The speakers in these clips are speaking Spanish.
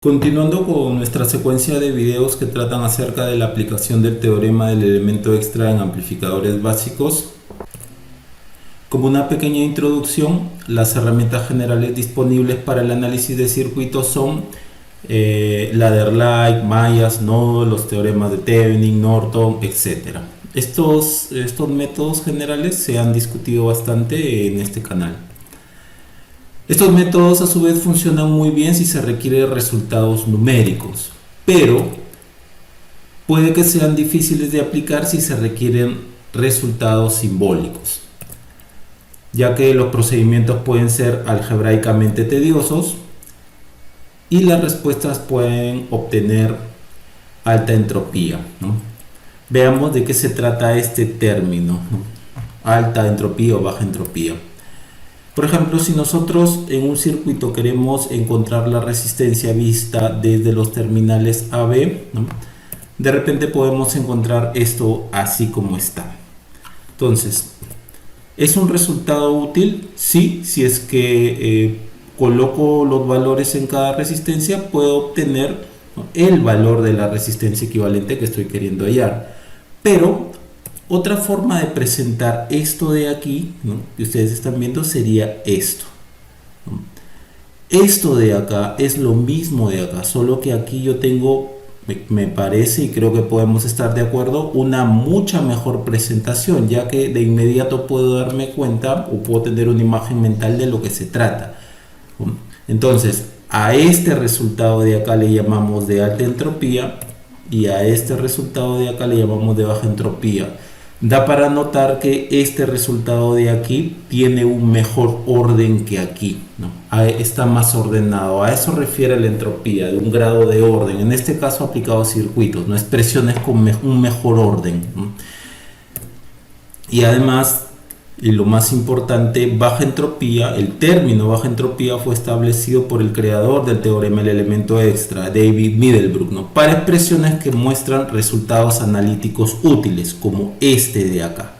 Continuando con nuestra secuencia de videos que tratan acerca de la aplicación del teorema del elemento extra en amplificadores básicos, como una pequeña introducción, las herramientas generales disponibles para el análisis de circuitos son ladder-like, Mayas, nodos, los teoremas de Thevenin, Norton, etc. Estos métodos generales se han discutido bastante en este canal. Estos métodos a su vez funcionan muy bien si se requieren resultados numéricos, pero puede que sean difíciles de aplicar si se requieren resultados simbólicos, ya que los procedimientos pueden ser algebraicamente tediosos y las respuestas pueden obtener alta entropía, ¿no? Veamos de qué se trata este término, ¿no? Alta entropía o baja entropía. Por ejemplo, si nosotros en un circuito queremos encontrar la resistencia vista desde los terminales AB, ¿no? De repente podemos encontrar esto así como está. Entonces, ¿es un resultado útil? Sí, si es que coloco los valores en cada resistencia, puedo obtener, ¿no?, el valor de la resistencia equivalente que estoy queriendo hallar. Pero otra forma de presentar esto de aquí, ¿no?, que ustedes están viendo, sería esto, ¿no? Esto de acá es lo mismo de acá, solo que aquí yo tengo, me parece, y creo que podemos estar de acuerdo, una mucha mejor presentación, ya que de inmediato puedo darme cuenta o puedo tener una imagen mental de lo que se trata, ¿no? Entonces, a este resultado de acá le llamamos de alta entropía y a este resultado de acá le llamamos de baja entropía. Da para notar que este resultado de aquí tiene un mejor orden que aquí, ¿no? Está más ordenado. A eso refiere la entropía, de un grado de orden. En este caso aplicado a circuitos, ¿no? Expresiones con un mejor orden, ¿no? Y además, y lo más importante, baja entropía, el término baja entropía fue establecido por el creador del teorema del elemento extra, David Middlebrook, ¿no?, para expresiones que muestran resultados analíticos útiles, como este de acá.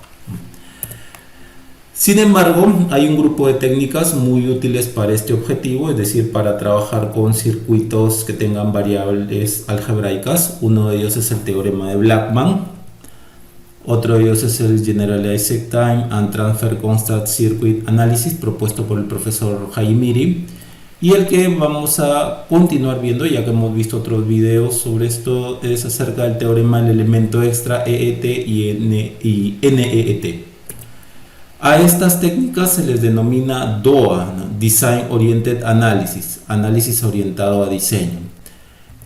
Sin embargo, hay un grupo de técnicas muy útiles para este objetivo, es decir, para trabajar con circuitos que tengan variables algebraicas. Uno de ellos es el teorema de Blackman. Otro de ellos es el Generalized Time and Transfer Constant Circuit Analysis, propuesto por el profesor Hajimiri, y el que vamos a continuar viendo, ya que hemos visto otros videos sobre esto, es acerca del teorema del elemento extra EET y NEET. A estas técnicas se les denomina DOA, ¿no?, Design Oriented Analysis, análisis orientado a diseño.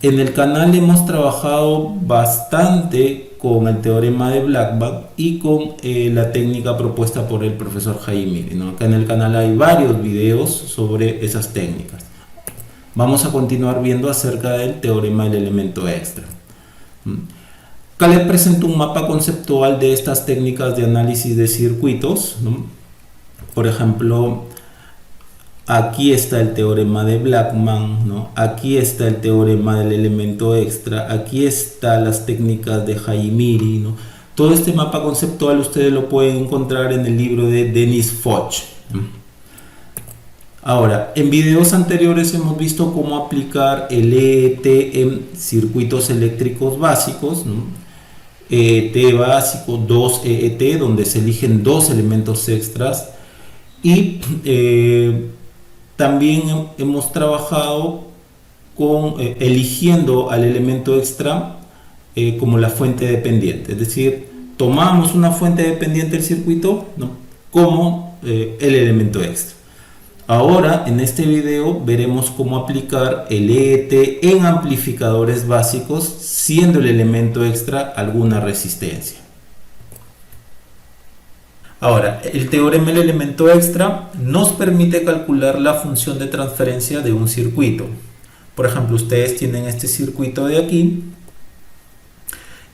En el canal hemos trabajado bastante con el teorema de Blackman y con la técnica propuesta por el profesor Hajimiri, ¿no? Acá en el canal hay varios videos sobre esas técnicas. Vamos a continuar viendo acerca del teorema del elemento extra. Acá les presento un mapa conceptual de estas técnicas de análisis de circuitos, ¿no? Por ejemplo, aquí está el teorema de Blackman, ¿no? Aquí está el teorema del elemento extra, aquí están las técnicas de Hajimiri, ¿no? Todo este mapa conceptual ustedes lo pueden encontrar en el libro de Denis Foch. Ahora, en videos anteriores hemos visto cómo aplicar el EET en circuitos eléctricos básicos, ¿no? EET básico, 2 EET, donde se eligen dos elementos extras, y también hemos trabajado con eligiendo al elemento extra como la fuente dependiente, es decir, tomamos una fuente dependiente del circuito, ¿no?, como el elemento extra. Ahora en este video veremos cómo aplicar el EET en amplificadores básicos, siendo el elemento extra alguna resistencia. Ahora, el teorema del elemento extra nos permite calcular la función de transferencia de un circuito. Por ejemplo, ustedes tienen este circuito de aquí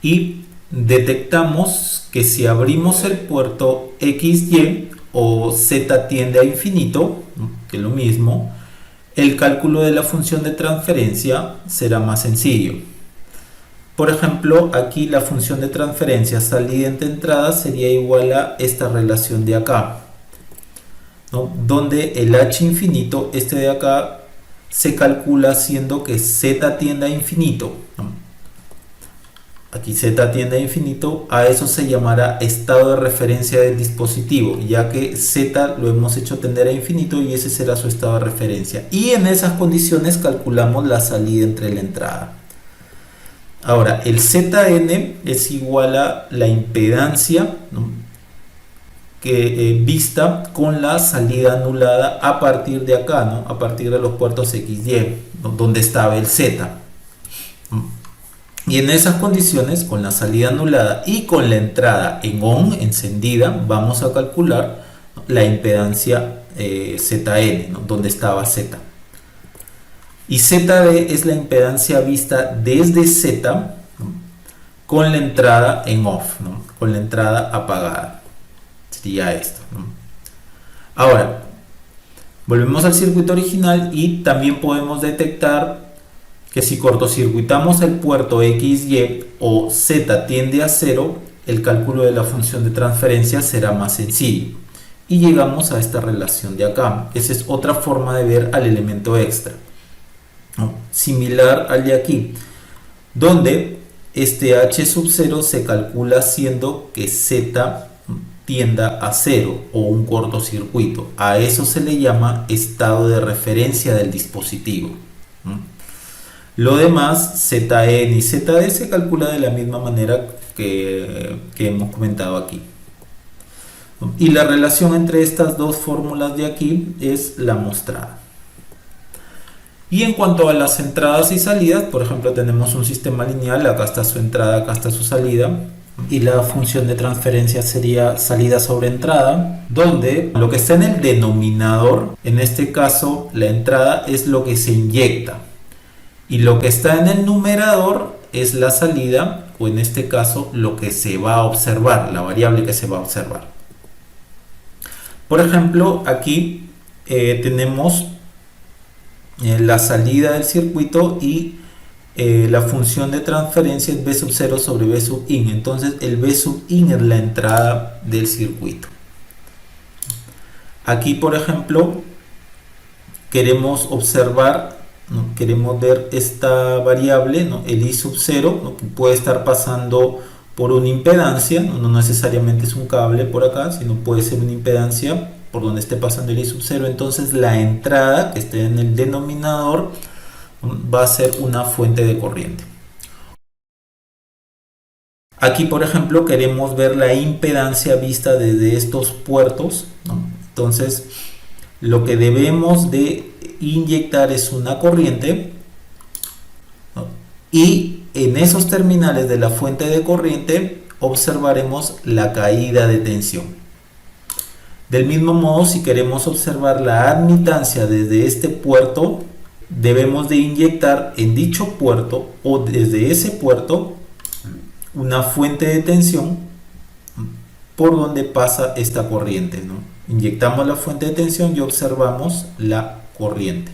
y detectamos que si abrimos el puerto XY o Z tiende a infinito, ¿no?, que es lo mismo, el cálculo de la función de transferencia será más sencillo. Por ejemplo, aquí la función de transferencia salida entre entrada sería igual a esta relación de acá, ¿no?, donde el h infinito, este de acá, se calcula siendo que z tiende a infinito, ¿no? Aquí z tiende a infinito, a eso se llamará estado de referencia del dispositivo, ya que z lo hemos hecho tender a infinito y ese será su estado de referencia. Y en esas condiciones calculamos la salida entre la entrada. Ahora, el Zn es igual a la impedancia, ¿no? Vista con la salida anulada a partir de acá, ¿no? A partir de los puertos XY, ¿no? Donde estaba el Z. Y en esas condiciones, con la salida anulada y con la entrada en ON, encendida, vamos a calcular la impedancia Zn, ¿no? Donde estaba Z. Y Zd es la impedancia vista desde Z, ¿no? Con la entrada en OFF, ¿no? Con la entrada apagada. Sería esto, ¿no? Ahora, volvemos al circuito original y también podemos detectar que si cortocircuitamos el puerto XY o Z tiende a 0, el cálculo de la función de transferencia será más sencillo. Y llegamos a esta relación de acá. Esa es otra forma de ver al elemento extra, ¿no? Similar al de aquí, donde este H sub 0 se calcula siendo que Z tienda a 0 o un cortocircuito. A eso se le llama estado de referencia del dispositivo, ¿no? Lo demás, Zn y Zd, se calcula de la misma manera que hemos comentado aquí. Y la relación entre estas dos fórmulas de aquí es la mostrada. Y en cuanto a las entradas y salidas, por ejemplo, tenemos un sistema lineal, acá está su entrada, acá está su salida, y la función de transferencia sería salida sobre entrada, donde lo que está en el denominador, en este caso la entrada, es lo que se inyecta, y lo que está en el numerador es la salida, o en este caso lo que se va a observar, la variable que se va a observar. Por ejemplo, aquí tenemos la salida del circuito y la función de transferencia es B sub 0 sobre B sub in. Entonces el B sub in es la entrada del circuito. Aquí, por ejemplo, queremos observar, ¿no? Queremos ver esta variable, ¿no? El I sub 0, ¿no? Que puede estar pasando por una impedancia, ¿no? No necesariamente es un cable por acá, sino puede ser una impedancia por donde esté pasando el I sub 0. Entonces la entrada que esté en el denominador va a ser una fuente de corriente. Aquí, por ejemplo, queremos ver la impedancia vista desde estos puertos, ¿no? Entonces lo que debemos de inyectar es una corriente, ¿no? Y en esos terminales de la fuente de corriente observaremos la caída de tensión. Del mismo modo, si queremos observar la admitancia desde este puerto, debemos de inyectar en dicho puerto o desde ese puerto una fuente de tensión por donde pasa esta corriente, ¿no? Inyectamos la fuente de tensión y observamos la corriente.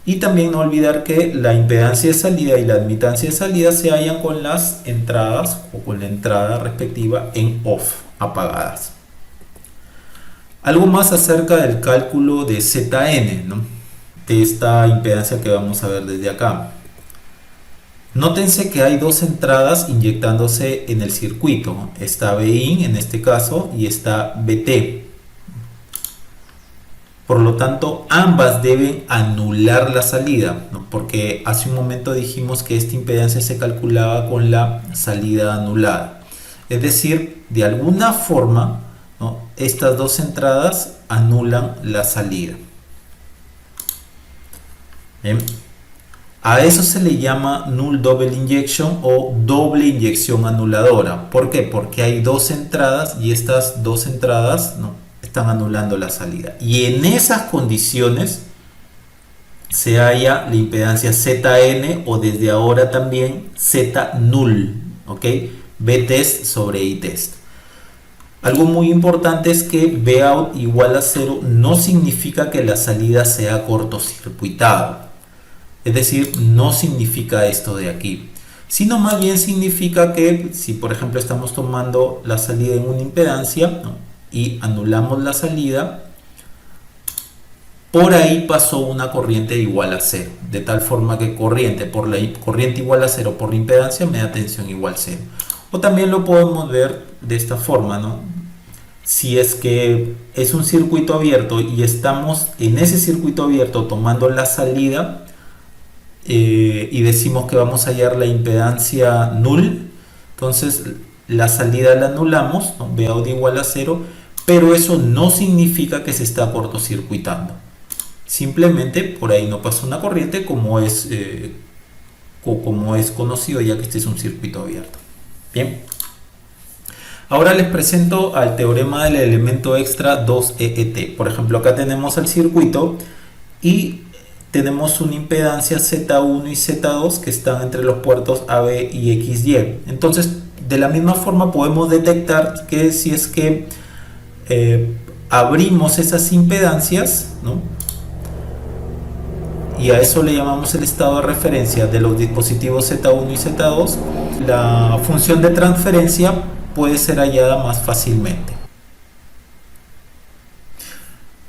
Y también no olvidar que la impedancia de salida y la admitancia de salida se hallan con las entradas o con la entrada respectiva en OFF, apagadas. Algo más acerca del cálculo de Zn, ¿no? De esta impedancia que vamos a ver desde acá. Nótense que hay dos entradas inyectándose en el circuito. Está Bin en este caso y está Bt. Por lo tanto, ambas deben anular la salida, ¿no? Porque hace un momento dijimos que esta impedancia se calculaba con la salida anulada. Es decir, de alguna forma, ¿no? Estas dos entradas anulan la salida. Bien. A eso se le llama null double injection o doble inyección anuladora. ¿Por qué? Porque hay dos entradas y estas dos entradas, ¿no? Están anulando la salida. Y en esas condiciones se halla la impedancia Zn o desde ahora también Z null, ¿ok? Btest sobre Itest. Algo muy importante es que Vout igual a 0 no significa que la salida sea cortocircuitada. Es decir, no significa esto de aquí, sino más bien significa que si por ejemplo estamos tomando la salida en una impedancia, ¿no? Y anulamos la salida, por ahí pasó una corriente igual a cero, de tal forma que corriente igual a cero por la impedancia me da tensión igual a cero. O también lo podemos ver de esta forma, ¿no? Si es que es un circuito abierto y estamos en ese circuito abierto tomando la salida y decimos que vamos a hallar la impedancia null, entonces la salida la anulamos, ¿no? Vout igual a cero, pero eso no significa que se está cortocircuitando. Simplemente por ahí no pasa una corriente como es conocido, ya que este es un circuito abierto. Bien. Ahora les presento al teorema del elemento extra 2EET. Por ejemplo, acá tenemos el circuito y tenemos una impedancia Z1 y Z2 que están entre los puertos AB y XY. Entonces, de la misma forma podemos detectar que si es que abrimos esas impedancias, ¿no? Y a eso le llamamos el estado de referencia de los dispositivos Z1 y Z2, la función de transferencia puede ser hallada más fácilmente.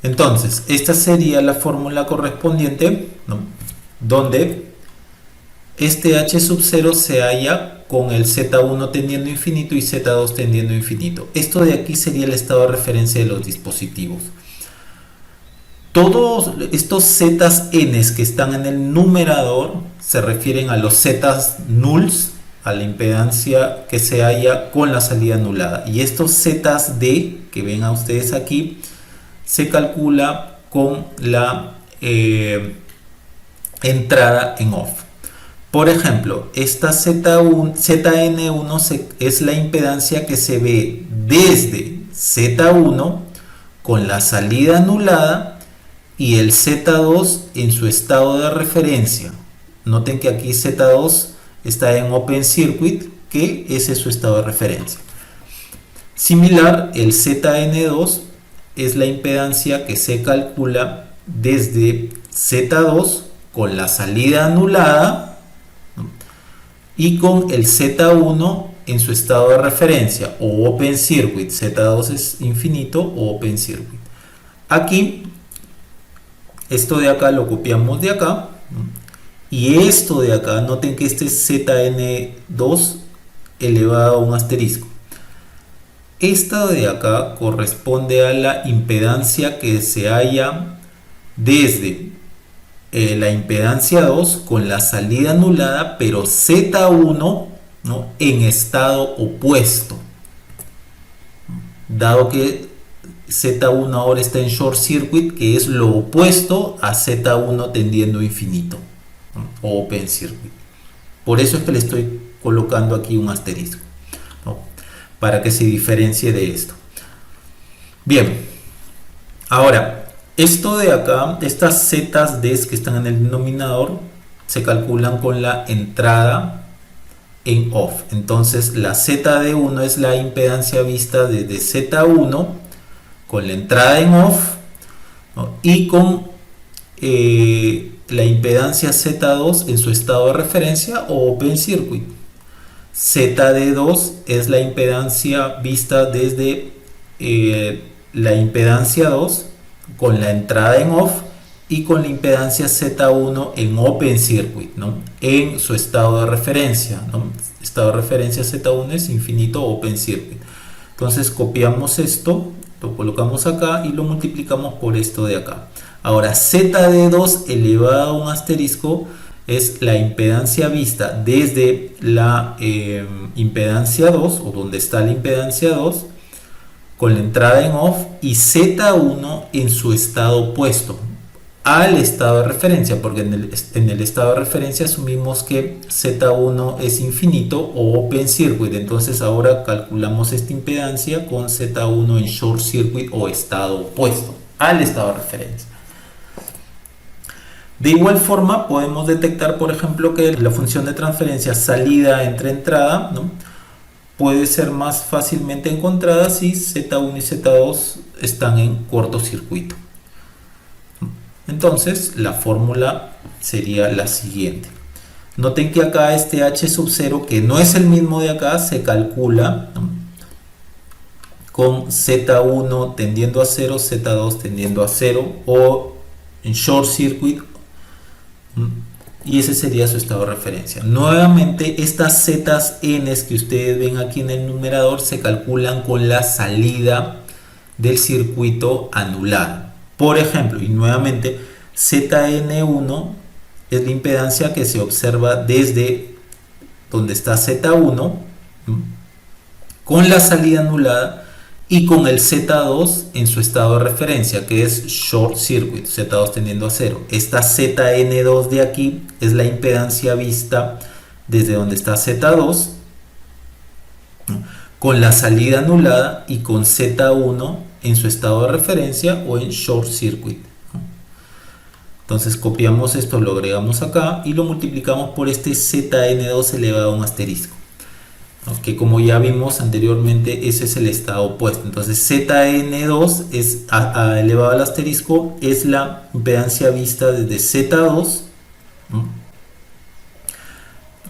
Entonces, esta sería la fórmula correspondiente, ¿no? Donde este H sub 0 se halla con el Z1 tendiendo a infinito y Z2 tendiendo a infinito. Esto de aquí sería el estado de referencia de los dispositivos. Todos estos zetas n's que están en el numerador se refieren a los zetas nulls, a la impedancia que se halla con la salida anulada. Y estos zetas d que ven a ustedes aquí se calcula con la entrada en off. Por ejemplo, esta Zn1 es la impedancia que se ve desde Z1 con la salida anulada y el Z2 en su estado de referencia. Noten que aquí Z2 está en Open Circuit, que ese es su estado de referencia. Similar, el Zn2 es la impedancia que se calcula desde Z2 con la salida anulada, ¿no? Y con el Z1 en su estado de referencia o Open Circuit. Z2 es infinito o Open Circuit. Aquí esto de acá lo copiamos de acá, ¿no? Y esto de acá, noten que este es Zn2 elevado a un asterisco. Esta de acá corresponde a la impedancia que se halla desde la impedancia 2 con la salida anulada, pero Z1, ¿no? En estado opuesto. Dado que Z1 ahora está en short circuit, que es lo opuesto a Z1 tendiendo a infinito, ¿no? O open circuit. Por eso es que le estoy colocando aquí un asterisco, ¿no? Para que se diferencie de esto. Bien, ahora esto de acá, estas zetas D que están en el denominador, se calculan con la entrada en off. Entonces la ZD1 es la impedancia vista desde Z1 con la entrada en off, ¿no? Y con la impedancia Z2 en su estado de referencia o open circuit. ZD2 es la impedancia vista desde la impedancia 2 con la entrada en off y con la impedancia Z1 en open circuit, ¿no? En su estado de referencia, ¿no? Estado de referencia Z1 es infinito open circuit. Entonces copiamos esto, lo colocamos acá y lo multiplicamos por esto de acá. Ahora ZD2 elevado a un asterisco es la impedancia vista desde la impedancia 2 o donde está la impedancia 2 con la entrada en off y Z1 en su estado opuesto al estado de referencia, porque en el estado de referencia asumimos que Z1 es infinito o open circuit. Entonces ahora calculamos esta impedancia con Z1 en short circuit o estado opuesto al estado de referencia. De igual forma podemos detectar, por ejemplo, que la función de transferencia salida entre entrada, ¿no? Puede ser más fácilmente encontrada si Z1 y Z2 están en cortocircuito. Entonces la fórmula sería la siguiente. Noten que acá este H sub 0, que no es el mismo de acá, se calcula, ¿no? Con Z1 tendiendo a 0, Z2 tendiendo a 0 o en short circuit, y ese sería su estado de referencia. Nuevamente, estas zetas n que ustedes ven aquí en el numerador se calculan con la salida del circuito anulado. Por ejemplo, y nuevamente, Zn1 es la impedancia que se observa desde donde está Z1 con la salida anulada y con el Z2 en su estado de referencia, que es short circuit, Z2 tendiendo a 0. Esta Zn2 de aquí es la impedancia vista desde donde está Z2 con la salida anulada y con Z1 en su estado de referencia o en short circuit. Entonces copiamos esto, lo agregamos acá y lo multiplicamos por este Zn2 elevado a un asterisco, que como ya vimos anteriormente, ese es el estado opuesto. Entonces Zn2 es elevado al asterisco, es la impedancia vista desde Z2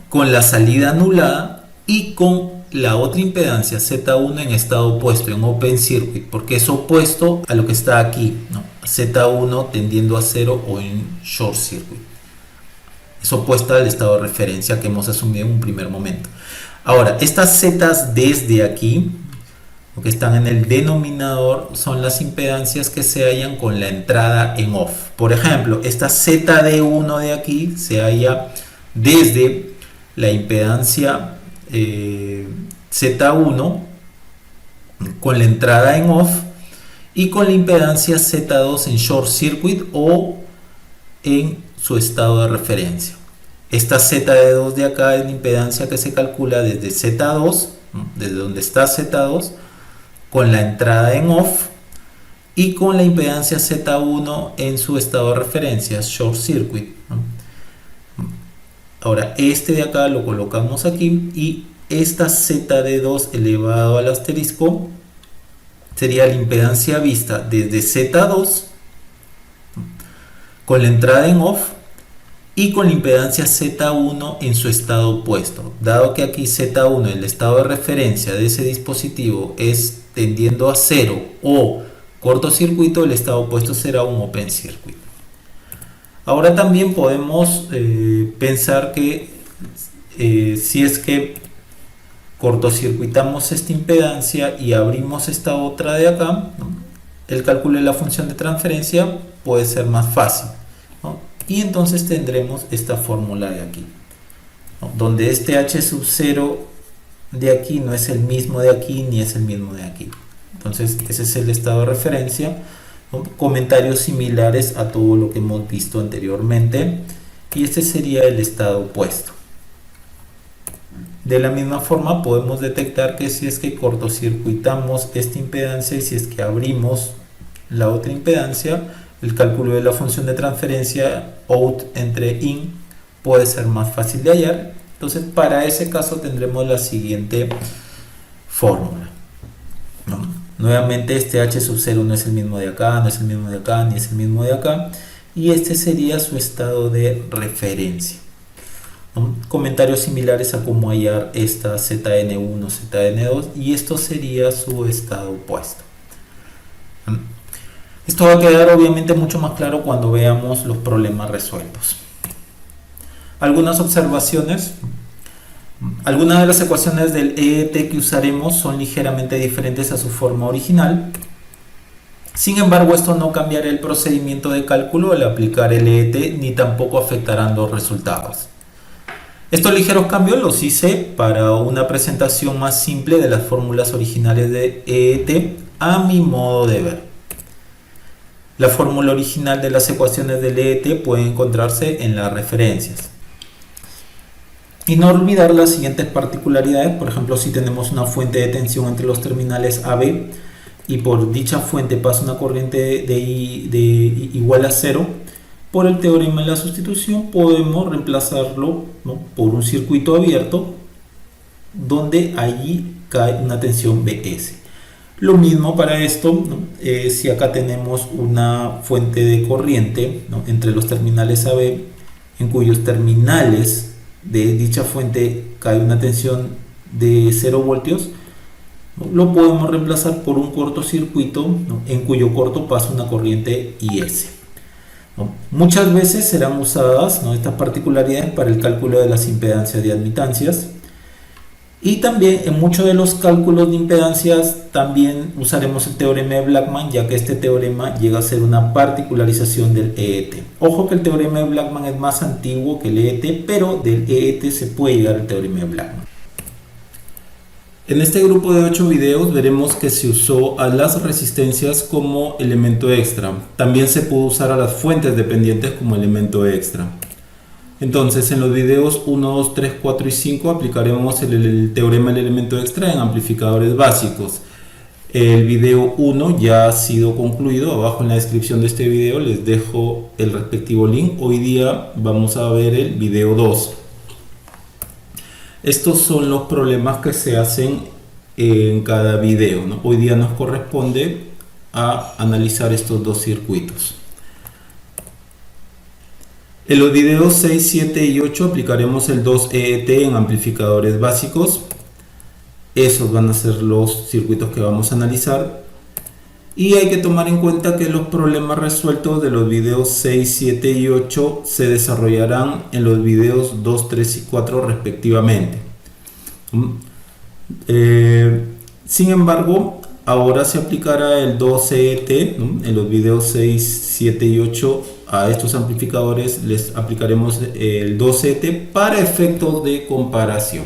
con la salida anulada y con la otra impedancia Z1 en estado opuesto, en open circuit, porque es opuesto a lo que está aquí, ¿no? Z1 tendiendo a 0 o en short circuit. Es opuesta al estado de referencia que hemos asumido en un primer momento. Ahora, estas zetas desde aquí, lo que están en el denominador, son las impedancias que se hallan con la entrada en off. Por ejemplo, esta ZD1 de aquí se halla desde la impedancia Z1 con la entrada en off y con la impedancia Z2 en short circuit o en su estado de referencia. Esta Z2 de acá es la impedancia que se calcula desde Z2, desde donde está Z2, con la entrada en off y con la impedancia Z1 en su estado de referencia, short circuit. Ahora, este de acá lo colocamos aquí y esta ZD2 elevado al asterisco sería la impedancia vista desde Z2 con la entrada en off y con la impedancia Z1 en su estado opuesto. Dado que aquí Z1, el estado de referencia de ese dispositivo, es tendiendo a 0 o cortocircuito, el estado opuesto será un open circuit. Ahora también podemos pensar que si es que cortocircuitamos esta impedancia y abrimos esta otra de acá, ¿no?, el cálculo de la función de transferencia puede ser más fácil, ¿no? Y entonces tendremos esta fórmula de aquí, ¿no?, donde este h sub 0 de aquí no es el mismo de aquí ni es el mismo de aquí. Entonces ese es el estado de referencia, ¿no? Comentarios similares a todo lo que hemos visto anteriormente, y este sería el estado opuesto. De la misma forma podemos detectar que si es que cortocircuitamos esta impedancia y si es que abrimos la otra impedancia, el cálculo de la función de transferencia out entre in puede ser más fácil de hallar. Entonces para ese caso tendremos la siguiente fórmula, ¿no? Nuevamente este h sub 0 no es el mismo de acá, no es el mismo de acá, ni es el mismo de acá, y este sería su estado de referencia. Comentarios similares a cómo hallar esta Zn1, Zn2, y esto sería su estado opuesto. Esto va a quedar obviamente mucho más claro cuando veamos los problemas resueltos. Algunas observaciones. Algunas de las ecuaciones del EET que usaremos son ligeramente diferentes a su forma original. Sin embargo, esto no cambiará el procedimiento de cálculo al aplicar el EET, ni tampoco afectarán los resultados. Estos ligeros cambios los hice para una presentación más simple de las fórmulas originales de EET a mi modo de ver. La fórmula original de las ecuaciones del EET puede encontrarse en las referencias. Y no olvidar las siguientes particularidades. Por ejemplo, si tenemos una fuente de tensión entre los terminales AB y por dicha fuente pasa una corriente de igual a 0, por el teorema de la sustitución podemos reemplazarlo, ¿no?, por un circuito abierto donde allí cae una tensión Bs. Lo mismo para esto, ¿no? Si acá tenemos una fuente de corriente, ¿no?, entre los terminales AB, en cuyos terminales de dicha fuente cae una tensión de 0 voltios, ¿no?, lo podemos reemplazar por un cortocircuito, ¿no?, en cuyo corto pasa una corriente Is. ¿no? Muchas veces serán usadas, ¿no?, estas particularidades para el cálculo de las impedancias de admitancias. Y también en muchos de los cálculos de impedancias también usaremos el teorema de Blackman, ya que este teorema llega a ser una particularización del EET. Ojo que el teorema de Blackman es más antiguo que el EET, pero del EET se puede llegar al teorema de Blackman. En este grupo de 8 videos veremos que se usó a las resistencias como elemento extra. También se pudo usar a las fuentes dependientes como elemento extra. Entonces, en los videos 1, 2, 3, 4 y 5 aplicaremos el teorema del elemento extra en amplificadores básicos. El video 1 ya ha sido concluido. Abajo en la descripción de este video les dejo el respectivo link. Hoy día vamos a ver el video 2. Estos son los problemas que se hacen en cada video, ¿no? Hoy día nos corresponde a analizar estos dos circuitos. En los videos 6, 7 y 8 aplicaremos el 2EET en amplificadores básicos. Esos van a ser los circuitos que vamos a analizar. Y hay que tomar en cuenta que los problemas resueltos de los videos 6, 7 y 8 se desarrollarán en los videos 2, 3 y 4 respectivamente. Sin embargo, ahora se aplicará el 2EET, ¿no?, en los videos 6, 7 y 8. A estos amplificadores les aplicaremos el 2ET para efectos de comparación.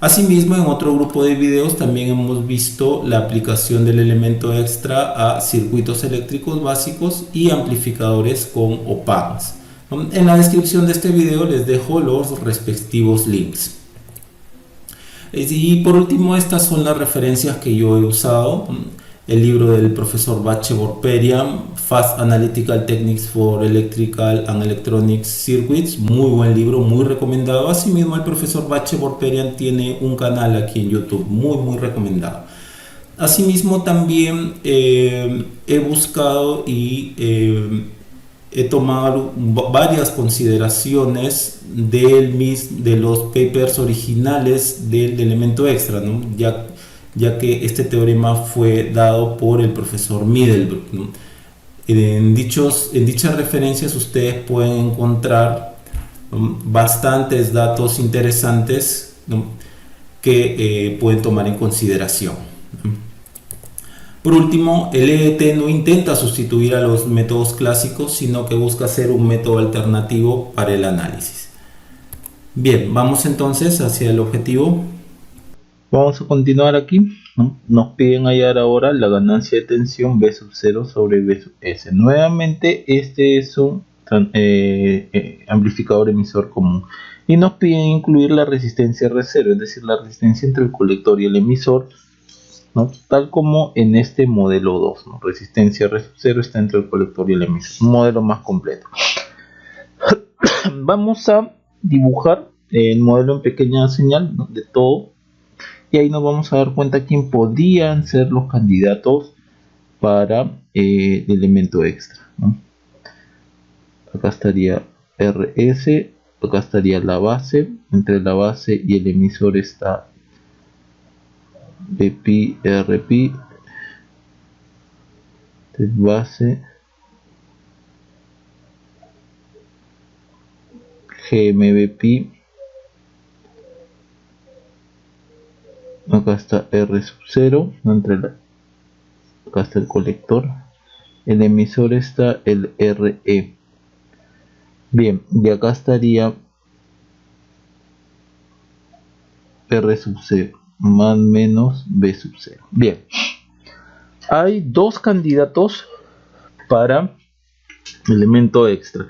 Asimismo, en otro grupo de videos también hemos visto la aplicación del elemento extra a circuitos eléctricos básicos y amplificadores con op-amps. En la descripción de este video les dejo los respectivos links. Y por último, estas son las referencias que yo he usado. El libro del profesor Bache-Borperian, Fast Analytical Techniques for Electrical and Electronic Circuits, muy buen libro, muy recomendado. Asimismo, el profesor Bache-Borperian tiene un canal aquí en YouTube, muy recomendado. Asimismo, también he buscado y he tomado varias consideraciones de los papers originales del elemento extra, ¿no?, ya que este teorema fue dado por el profesor Middlebrook, ¿no? En dichas referencias ustedes pueden encontrar, ¿no?, bastantes datos interesantes, ¿no?, que pueden tomar en consideración, ¿no? Por último, el EET no intenta sustituir a los métodos clásicos, sino que busca ser un método alternativo para el análisis. Bien, vamos entonces hacia el objetivo. Vamos a continuar aquí, ¿no? Nos piden hallar ahora la ganancia de tensión V sub 0 sobre V sub S. Nuevamente, este es un amplificador emisor común. Y nos piden incluir la resistencia R0, es decir, la resistencia entre el colector y el emisor, ¿no?, tal como en este modelo 2, ¿no? Resistencia R sub 0 está entre el colector y el emisor. Un modelo más completo. Vamos a dibujar el modelo en pequeña señal, ¿no?, de todo. Y ahí nos vamos a dar cuenta quién podrían ser los candidatos para el elemento extra, ¿no? Acá estaría RS, acá estaría la base. Entre la base y el emisor está BP, RP, base, GMBP. Acá está R sub 0, acá está el colector, el emisor está el RE. Bien, y acá estaría R sub 0 más menos B sub 0. Bien, hay dos candidatos para elemento extra.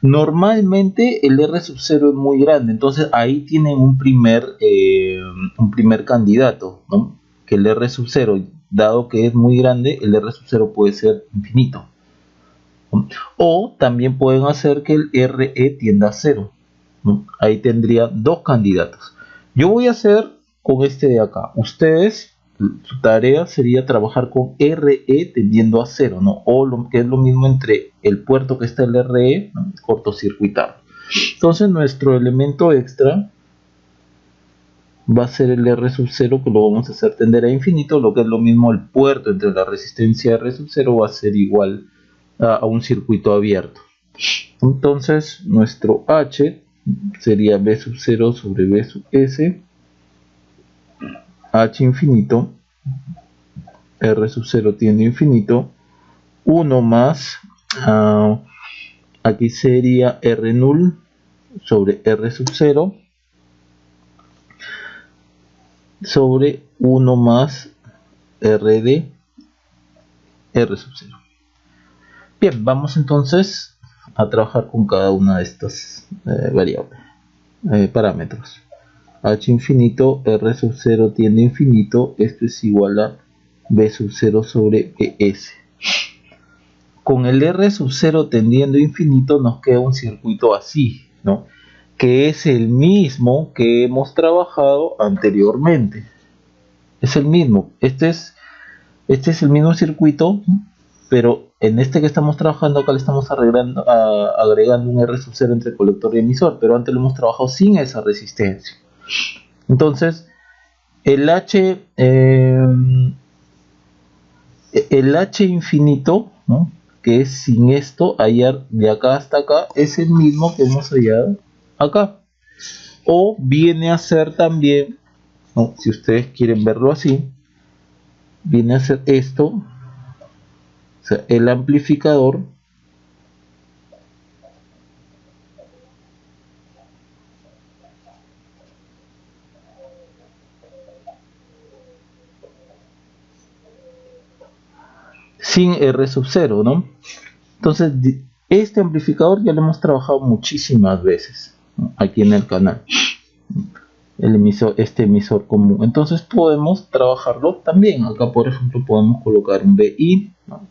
Normalmente el R sub 0 es muy grande, entonces ahí tienen un primer candidato, ¿no?, que el R sub 0, dado que es muy grande, el R sub 0 puede ser infinito, ¿no? O también pueden hacer que el RE tienda a 0, ¿no? Ahí tendría dos candidatos. Yo voy a hacer con este de acá. Ustedes, su tarea sería trabajar con RE tendiendo a 0, ¿no?, o lo que es lo mismo entre el puerto que está el RE, ¿no?, cortocircuitarlo. Entonces nuestro elemento extra va a ser el R sub 0, que lo vamos a hacer tender a infinito, lo que es lo mismo el puerto entre la resistencia R sub 0 va a ser igual a un circuito abierto. Entonces nuestro H sería B sub 0 sobre B sub S, H infinito, R sub 0 tiende a infinito, 1 más, aquí sería R null sobre R sub 0 sobre 1 más R de R sub 0. Bien, vamos entonces a trabajar con cada una de estas variables, parámetros. H infinito, R sub 0 tiende a infinito, esto es igual a B sub 0 sobre BS. Con el R sub 0 tendiendo a infinito nos queda un circuito así, ¿no? Que es el mismo que hemos trabajado anteriormente. Es el mismo. Este es el mismo circuito, pero en este que estamos trabajando acá le estamos agregando un R sub 0 entre colector y emisor, pero antes lo hemos trabajado sin esa resistencia. Entonces, el H infinito, ¿no? Que es sin esto, hallar de acá hasta acá, es el mismo que hemos hallado acá. O viene a ser también, ¿no? Si ustedes quieren verlo así, viene a ser esto, o sea, el amplificador sin R sub 0, ¿no? Entonces, este amplificador ya lo hemos trabajado muchísimas veces, ¿no? Aquí en el canal. Este emisor común. Entonces podemos trabajarlo también. Acá, por ejemplo, podemos colocar un BI, ¿no?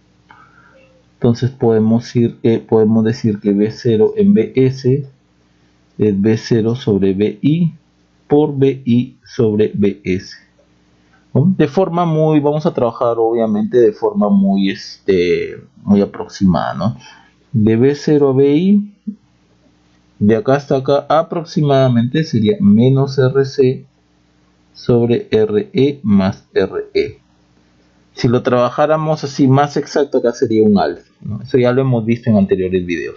Entonces podemos decir que B0 en BS es B0 sobre BI por BI sobre BS. ¿No? De forma vamos a trabajar obviamente de forma muy aproximada, ¿no? De B0 a BI, de acá hasta acá aproximadamente sería menos RC sobre RE más RE. Si lo trabajáramos así más exacto, acá sería un alfa, ¿no? Eso ya lo hemos visto en anteriores videos.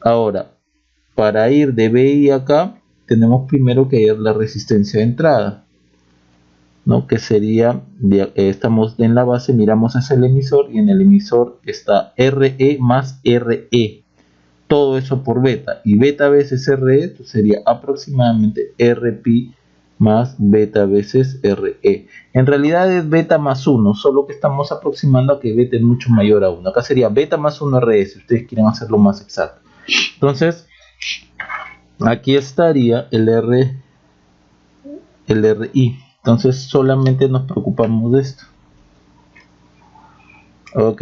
Ahora, para ir de BI acá, tenemos primero que hallar la resistencia de entrada, ¿no? Que sería, estamos en la base, miramos hacia el emisor y en el emisor está RE más RE. Todo eso por beta, y beta veces RE sería aproximadamente RPi más beta veces RE. En realidad es beta más 1, solo que estamos aproximando a que beta es mucho mayor a 1. Acá sería beta más 1 RE, si ustedes quieren hacerlo más exacto. Entonces, aquí estaría el RI. Entonces, solamente nos preocupamos de esto. Ok.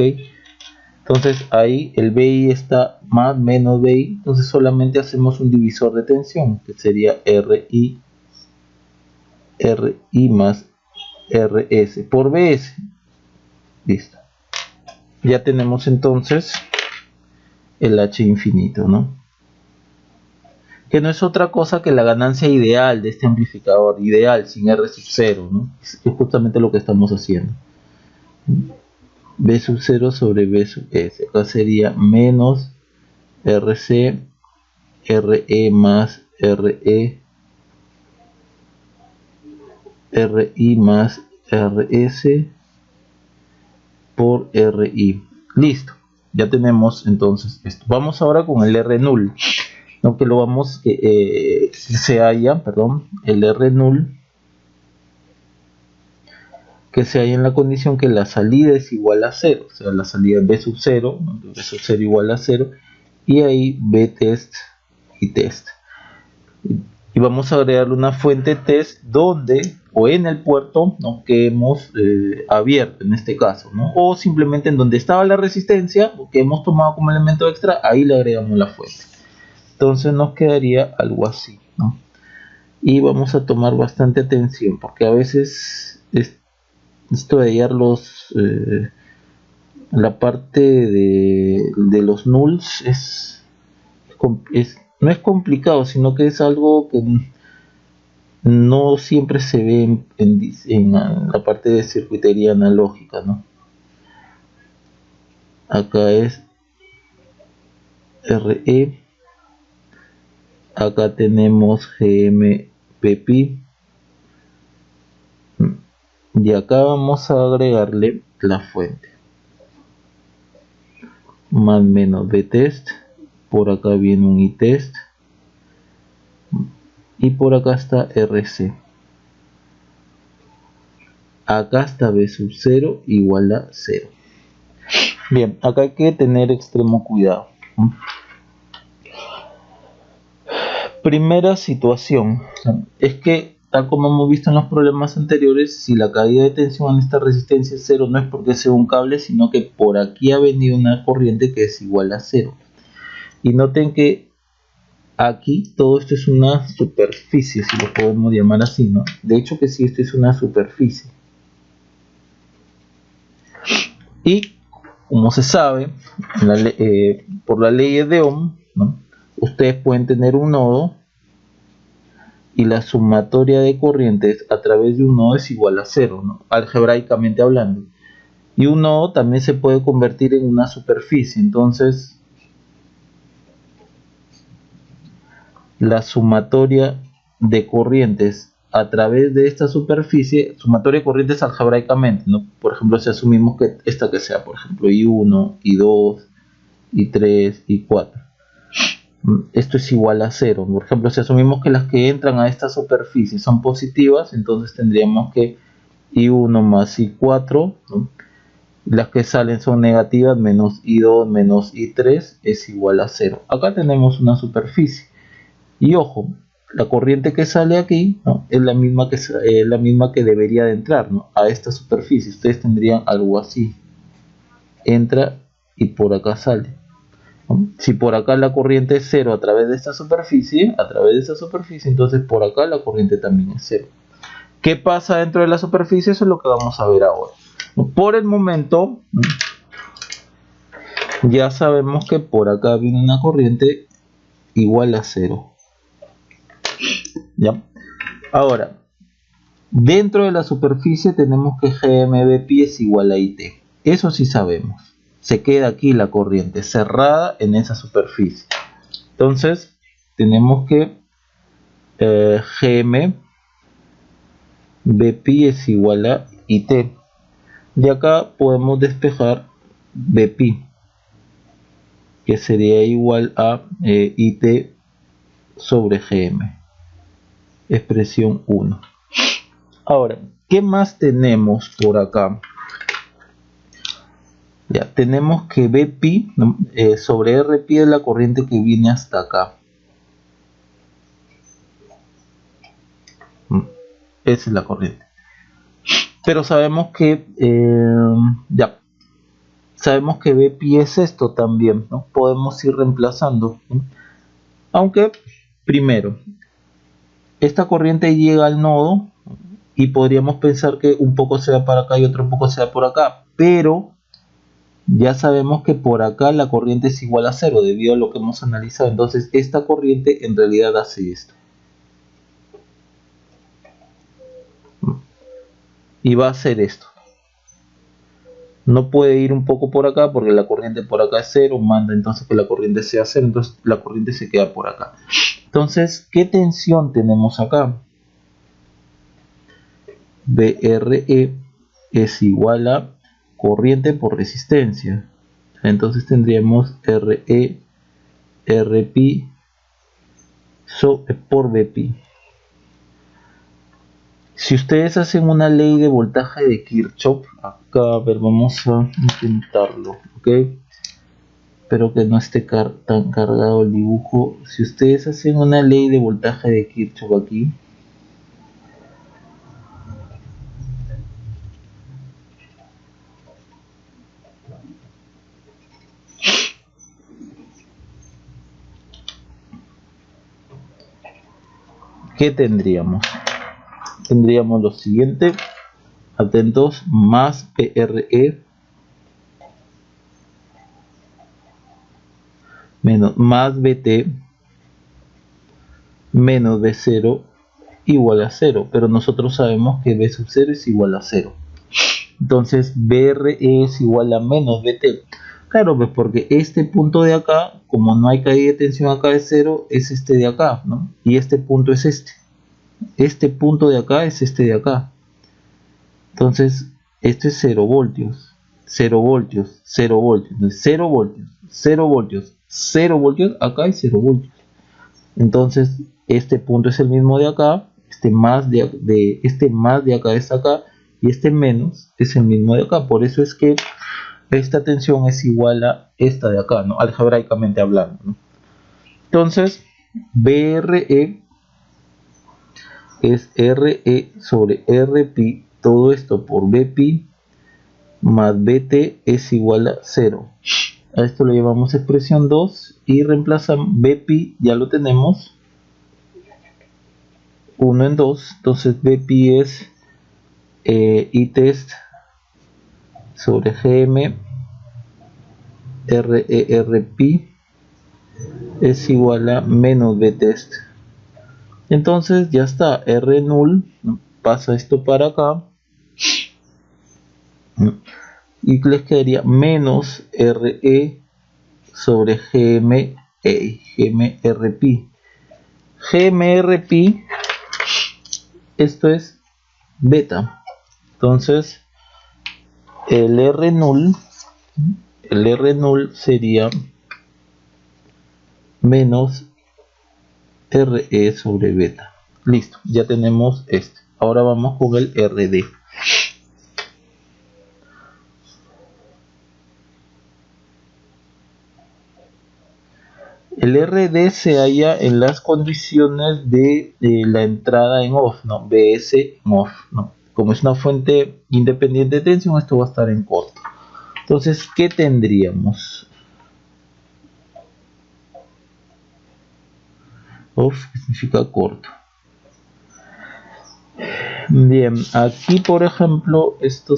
Entonces, ahí el BI está más menos BI. Entonces, solamente hacemos un divisor de tensión, que sería RI más RS por BS. Listo. Ya tenemos entonces el H infinito, ¿no? Que no es otra cosa que la ganancia ideal de este amplificador, ideal, sin R sub 0, ¿no? Es justamente lo que estamos haciendo. B sub 0 sobre B sub S. Acá sería menos RC, RE más RE, RI más RS por RI. Listo. Ya tenemos entonces esto. Vamos ahora con el R null. No, que lo vamos que se halla, perdón, el R null que se halla en la condición que la salida es igual a 0, o sea, la salida es B sub 0, B sub 0 igual a 0, y ahí B test y test. Y vamos a agregarle una fuente test donde, o en el puerto, ¿no? Que hemos abierto en este caso, ¿no? O simplemente en donde estaba la resistencia, que hemos tomado como elemento extra, ahí le agregamos la fuente. Entonces nos quedaría algo así, ¿no? Y vamos a tomar bastante atención, porque a veces esto de hallar la parte de los nulls no es complicado, sino que es algo que no siempre se ve en la parte de circuitería analógica, ¿no? Acá es RE, acá tenemos GM BPI, y acá vamos a agregarle la fuente, más menos btest, por acá viene un itest, y por acá está RC. Acá está B sub 0 igual a 0. Bien, acá hay que tener extremo cuidado. Primera situación es que, tal como hemos visto en los problemas anteriores, si la caída de tensión en esta resistencia es 0, no es porque sea un cable, sino que por aquí ha venido una corriente que es igual a 0. Y noten que aquí todo esto es una superficie, si lo podemos llamar así, ¿no? De hecho que sí, esto es una superficie. Y como se sabe, por la ley de Ohm, ¿no? Ustedes pueden tener un nodo y la sumatoria de corrientes a través de un nodo es igual a 0, ¿no? Algebraicamente hablando. Y un nodo también se puede convertir en una superficie. Entonces, la sumatoria de corrientes a través de esta superficie, sumatoria de corrientes algebraicamente, ¿no? Por ejemplo, si asumimos que esta que sea, por ejemplo, I1, I2, I3, I4. Esto es igual a 0. Por ejemplo, si asumimos que las que entran a esta superficie son positivas, entonces tendríamos que I1 más I4, ¿no? Las que salen son negativas, menos I2 menos I3 es igual a 0. Acá tenemos una superficie. Y ojo, la corriente que sale aquí, ¿no? es la misma que debería de entrar, ¿no? a esta superficie. Ustedes tendrían algo así. Entra y por acá sale. ¿No? Si por acá la corriente es 0 a través de esta superficie, entonces por acá la corriente también es 0. ¿Qué pasa dentro de la superficie? Eso es lo que vamos a ver ahora. Por el momento, ya sabemos que por acá viene una corriente igual a 0. ¿Ya? Ahora, dentro de la superficie tenemos que GMBP es igual a IT. Eso sí sabemos. Se queda aquí la corriente cerrada en esa superficie. Entonces, tenemos que GM BPI es igual a IT. Y acá podemos despejar BPI, que sería igual a IT sobre GM. Expresión 1. Ahora, ¿qué más tenemos por acá? Ya, tenemos que BPI sobre RPI es la corriente que viene hasta acá. Esa es la corriente. Pero sabemos que sabemos que BPI es esto también, ¿no? Podemos ir reemplazando, ¿no? Aunque primero esta corriente llega al nodo y podríamos pensar que un poco sea para acá y otro poco sea por acá, pero ya sabemos que por acá la corriente es igual a 0 debido a lo que hemos analizado. Entonces esta corriente en realidad hace esto y va a hacer esto. No puede ir un poco por acá porque la corriente por acá es 0, manda entonces que la corriente sea 0, entonces la corriente se queda por acá. Entonces, ¿qué tensión tenemos acá? BRE es igual a corriente por resistencia. Entonces tendríamos RE RPI por BPI. Si ustedes hacen una ley de voltaje de Kirchhoff, acá, a ver, vamos a intentarlo, ¿ok? Espero que no esté tan cargado el dibujo. Si ustedes hacen una ley de voltaje de Kirchhoff aquí, ¿qué tendríamos? Tendríamos lo siguiente, atentos, más PRE menos más BT menos B0 igual a 0, pero nosotros sabemos que B sub 0 es igual a 0. Entonces BRE es igual a menos BT. Claro, pues porque este punto de acá como no hay caída de tensión acá de 0, es este de acá, ¿no? Y este punto es este. Este punto de acá es este de acá. Entonces, esto es 0 voltios, 0 voltios, 0 voltios. Entonces, 0 voltios, 0 voltios, 0 voltios, acá hay 0 voltios. Entonces, este punto es el mismo de acá, este más de acá es acá, y este menos es el mismo de acá. Por eso es que esta tensión es igual a esta de acá, ¿no? Algebraicamente hablando, ¿no? Entonces, BRE es RE sobre RPi, todo esto por Bpi más Bt es igual a 0. A esto lo llevamos a expresión 2 y reemplazamos Bpi, ya lo tenemos, 1 en 2, entonces Bpi es Itest sobre Gm RERPi es igual a menos Btest. Entonces ya está, R null, pasa esto para acá y les quedaría menos RE sobre GMRPi. GMRPi, esto es beta. Entonces el R null sería menos RE sobre beta. Listo, ya tenemos este. Ahora vamos con el RD. El RD se halla en las condiciones de la entrada en off, ¿no? BS en off, ¿no? Como es una fuente independiente de tensión, esto va a estar en corto. Entonces, ¿qué tendríamos? Off significa corto. Bien, aquí por ejemplo, esto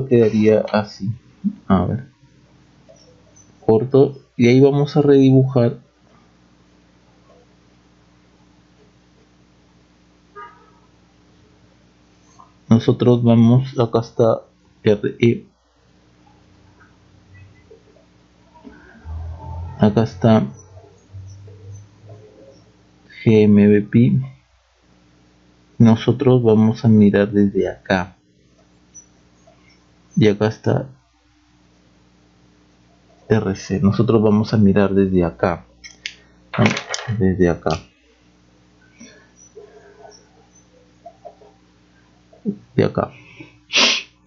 quedaría así. A ver, corto, y ahí vamos a redibujar. Nosotros vamos, acá está RE, acá está GMBP. Nosotros vamos a mirar desde acá, y acá está RC. Nosotros vamos a mirar desde acá, ¿no? Desde acá, de acá.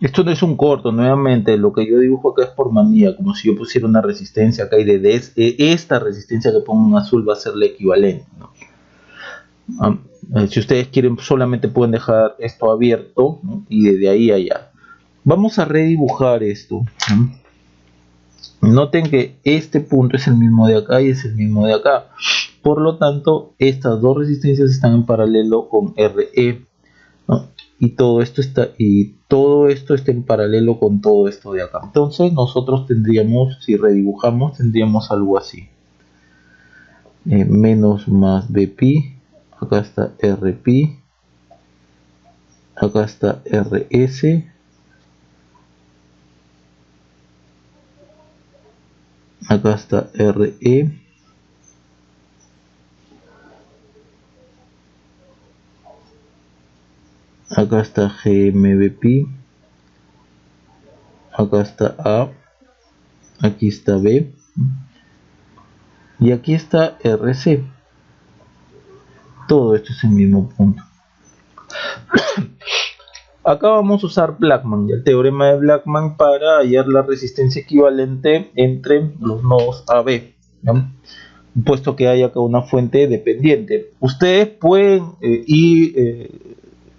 Esto no es un corto, nuevamente lo que yo dibujo acá es por manía, como si yo pusiera una resistencia acá y esta resistencia que pongo en azul va a ser la equivalente, ¿no? Si ustedes quieren solamente pueden dejar esto abierto, ¿no? Y desde ahí a allá. Vamos a redibujar esto, ¿no? Noten que este punto es el mismo de acá y es el mismo de acá. Por lo tanto, estas dos resistencias están en paralelo con RE, ¿no? Y todo esto está en paralelo con todo esto de acá. Entonces nosotros tendríamos, si redibujamos, tendríamos algo así. Menos más Bpi, acá está Rpi, acá está Rs, acá está Re, acá está GMBP, acá está A, aquí está B y aquí está RC. Todo esto es el mismo punto. Acá vamos a usar Blackman, el teorema de Blackman, para hallar la resistencia equivalente entre los nodos AB, ¿no? Puesto que hay acá una fuente dependiente. Ustedes pueden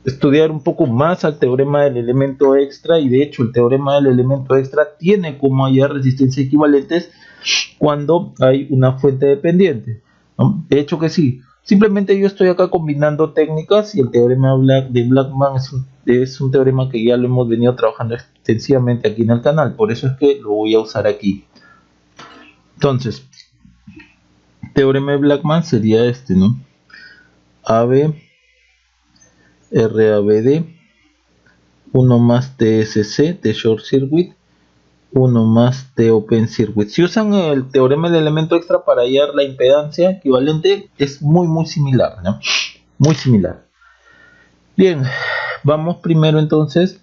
estudiar un poco más al teorema del elemento extra, y de hecho el teorema del elemento extra tiene como hallar resistencias equivalentes cuando hay una fuente dependiente, ¿no? De hecho que sí. Simplemente yo estoy acá combinando técnicas, y el teorema de Blackman es un teorema que ya lo hemos venido trabajando extensivamente aquí en el canal, por eso es que lo voy a usar aquí. Entonces, teorema de Blackman sería este, ¿no? AB RABD 1 más TSC, T short circuit, 1 más T Open Circuit. Si usan el teorema del elemento extra para hallar la impedancia equivalente, es muy similar, ¿no? Muy similar. Bien, vamos primero entonces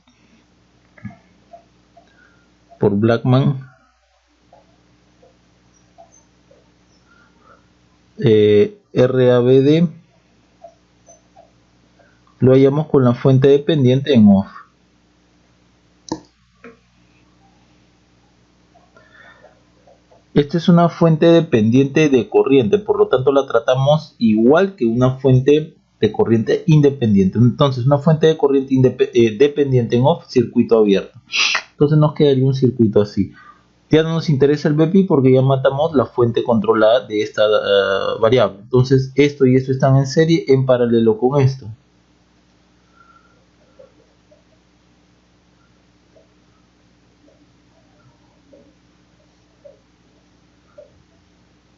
por Blackman. RABD lo hallamos con la fuente dependiente en off. Esta es una fuente dependiente de corriente, por lo tanto la tratamos igual que una fuente de corriente independiente. Entonces una fuente de corriente dependiente en off, circuito abierto. Entonces nos quedaría un circuito así. Ya no nos interesa el BP porque ya matamos la fuente controlada de esta variable. Entonces esto y esto están en serie en paralelo con esto.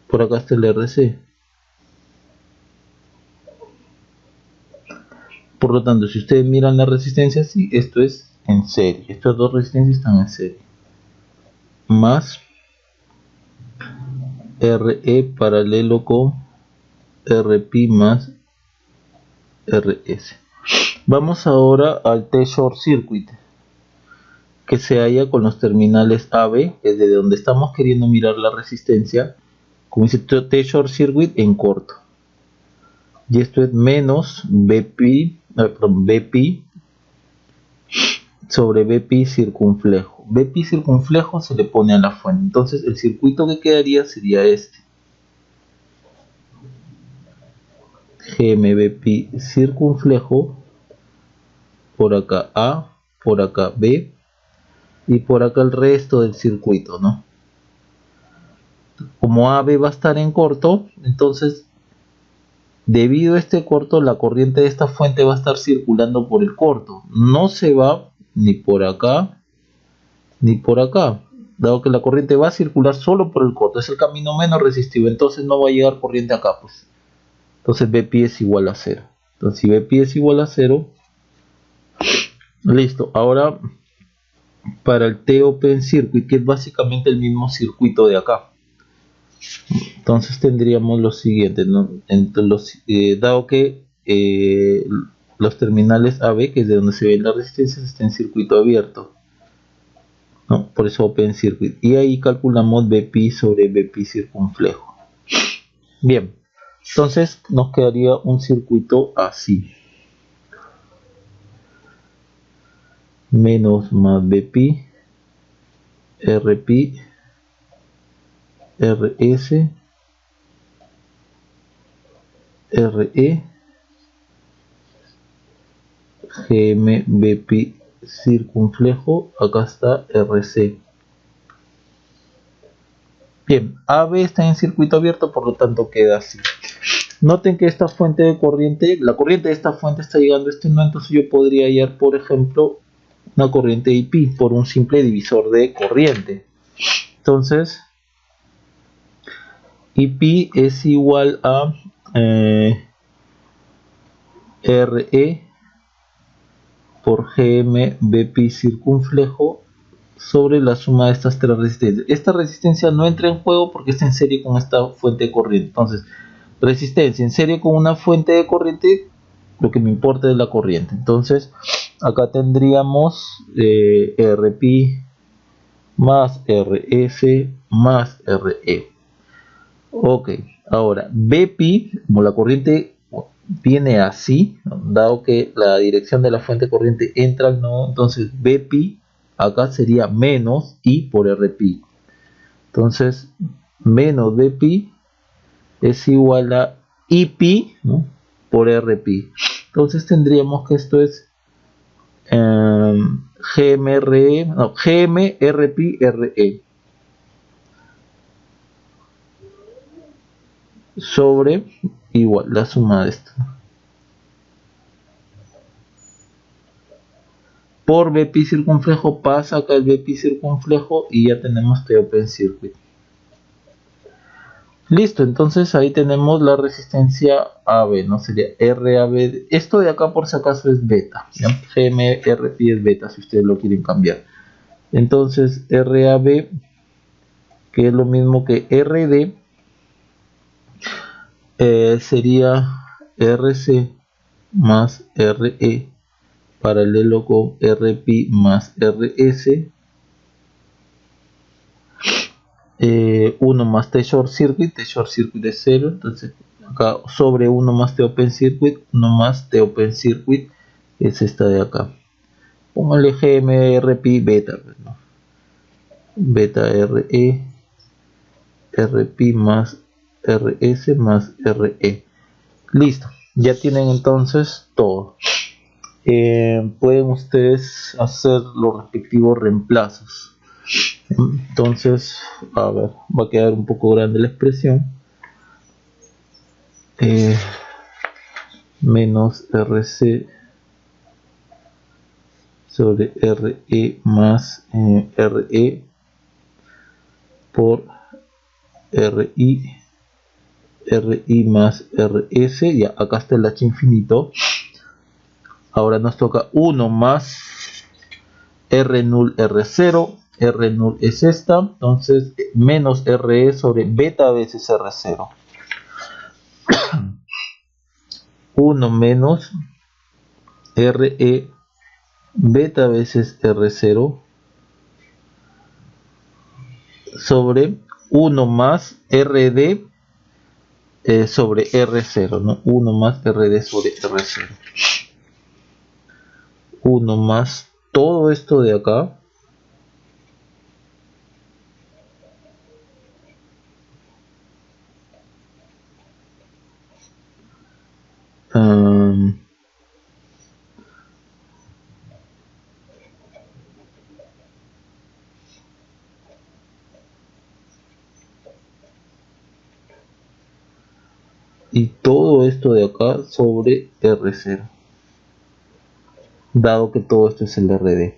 Por acá está el RC. Por lo tanto, si ustedes miran la resistencia, sí, esto es en serie. Estas dos resistencias están en serie. Más RE paralelo con RP más RS. Vamos ahora al T-Short Circuit, que se halla con los terminales AB, desde donde estamos queriendo mirar la resistencia, como dice T-Short Circuit en corto. Y esto es menos BP sobre BP circunflejo. BP circunflejo se le pone a la fuente. Entonces el circuito que quedaría sería este. GMBP circunflejo, por acá A, por acá B y por acá el resto del circuito, ¿no? Como AB va a estar en corto, entonces debido a este corto la corriente de esta fuente va a estar circulando por el corto, no se va ni por acá ni por acá, dado que la corriente va a circular solo por el corto, es el camino menos resistivo, entonces no va a llegar corriente acá, pues. Entonces BP es igual a 0. Entonces si BP es igual a 0, listo. Ahora para el T Open Circuit, que es básicamente el mismo circuito de acá, entonces tendríamos lo siguiente, ¿no? Dado que los terminales AB, que es de donde se ven las resistencias, están en circuito abierto, ¿no? Por eso Open Circuit, y ahí calculamos BP sobre BP circunflejo. Bien, entonces nos quedaría un circuito así: menos más BP, RP, RS, RE, GMBP circunflejo, acá está RC. Bien, AB está en circuito abierto, por lo tanto queda así. Noten que esta fuente de corriente, la corriente de esta fuente está llegando a este nodo, entonces yo podría hallar, por ejemplo, una corriente IP por un simple divisor de corriente. Entonces IP es igual a RE por GMBP circunflejo sobre la suma de estas tres resistencias. Esta resistencia no entra en juego porque está en serie con esta fuente de corriente. Entonces, resistencia en serie con una fuente de corriente, lo que me importa es la corriente. Entonces, acá tendríamos RP más RS más RE. Ok, ahora BP, como la corriente viene así, ¿no? Dado que la dirección de la fuente de corriente entra al nodo, entonces BP acá sería menos I por RP. Entonces menos BP es igual a IP, ¿no? Por RP. Entonces tendríamos que esto es GMRE, no, GMRP RE sobre igual la suma de esto por BP circunflejo, pasa acá el BP circunflejo y ya tenemos T Open Circuit. Listo, entonces ahí tenemos la resistencia AB, ¿no? Sería RAB. Esto de acá por si acaso es beta, ¿ya? GMRP es beta si ustedes lo quieren cambiar. Entonces RAB, que es lo mismo que RD, sería RC más RE paralelo con RP más RS, 1 más T short circuit es 0, entonces acá sobre 1 más T open circuit, 1 más T open circuit es esta de acá. Póngale GMRP beta, ¿no? Beta RE, RP más RS más RE. Listo, ya tienen entonces todo. Pueden ustedes hacer los respectivos reemplazos. Entonces, a ver, va a quedar un poco grande la expresión. Menos RC sobre RE más RE por RI más RS. Ya, acá está el H infinito. Ahora nos toca 1 más R null R0. R null es esta, entonces menos RE sobre beta veces R0. 1 menos RE beta veces R0 sobre 1 más RD sobre R0, ¿no? 1 más RD sobre R0. 1 más todo esto de acá. Y todo esto de acá sobre R0, dado que todo esto es el RD.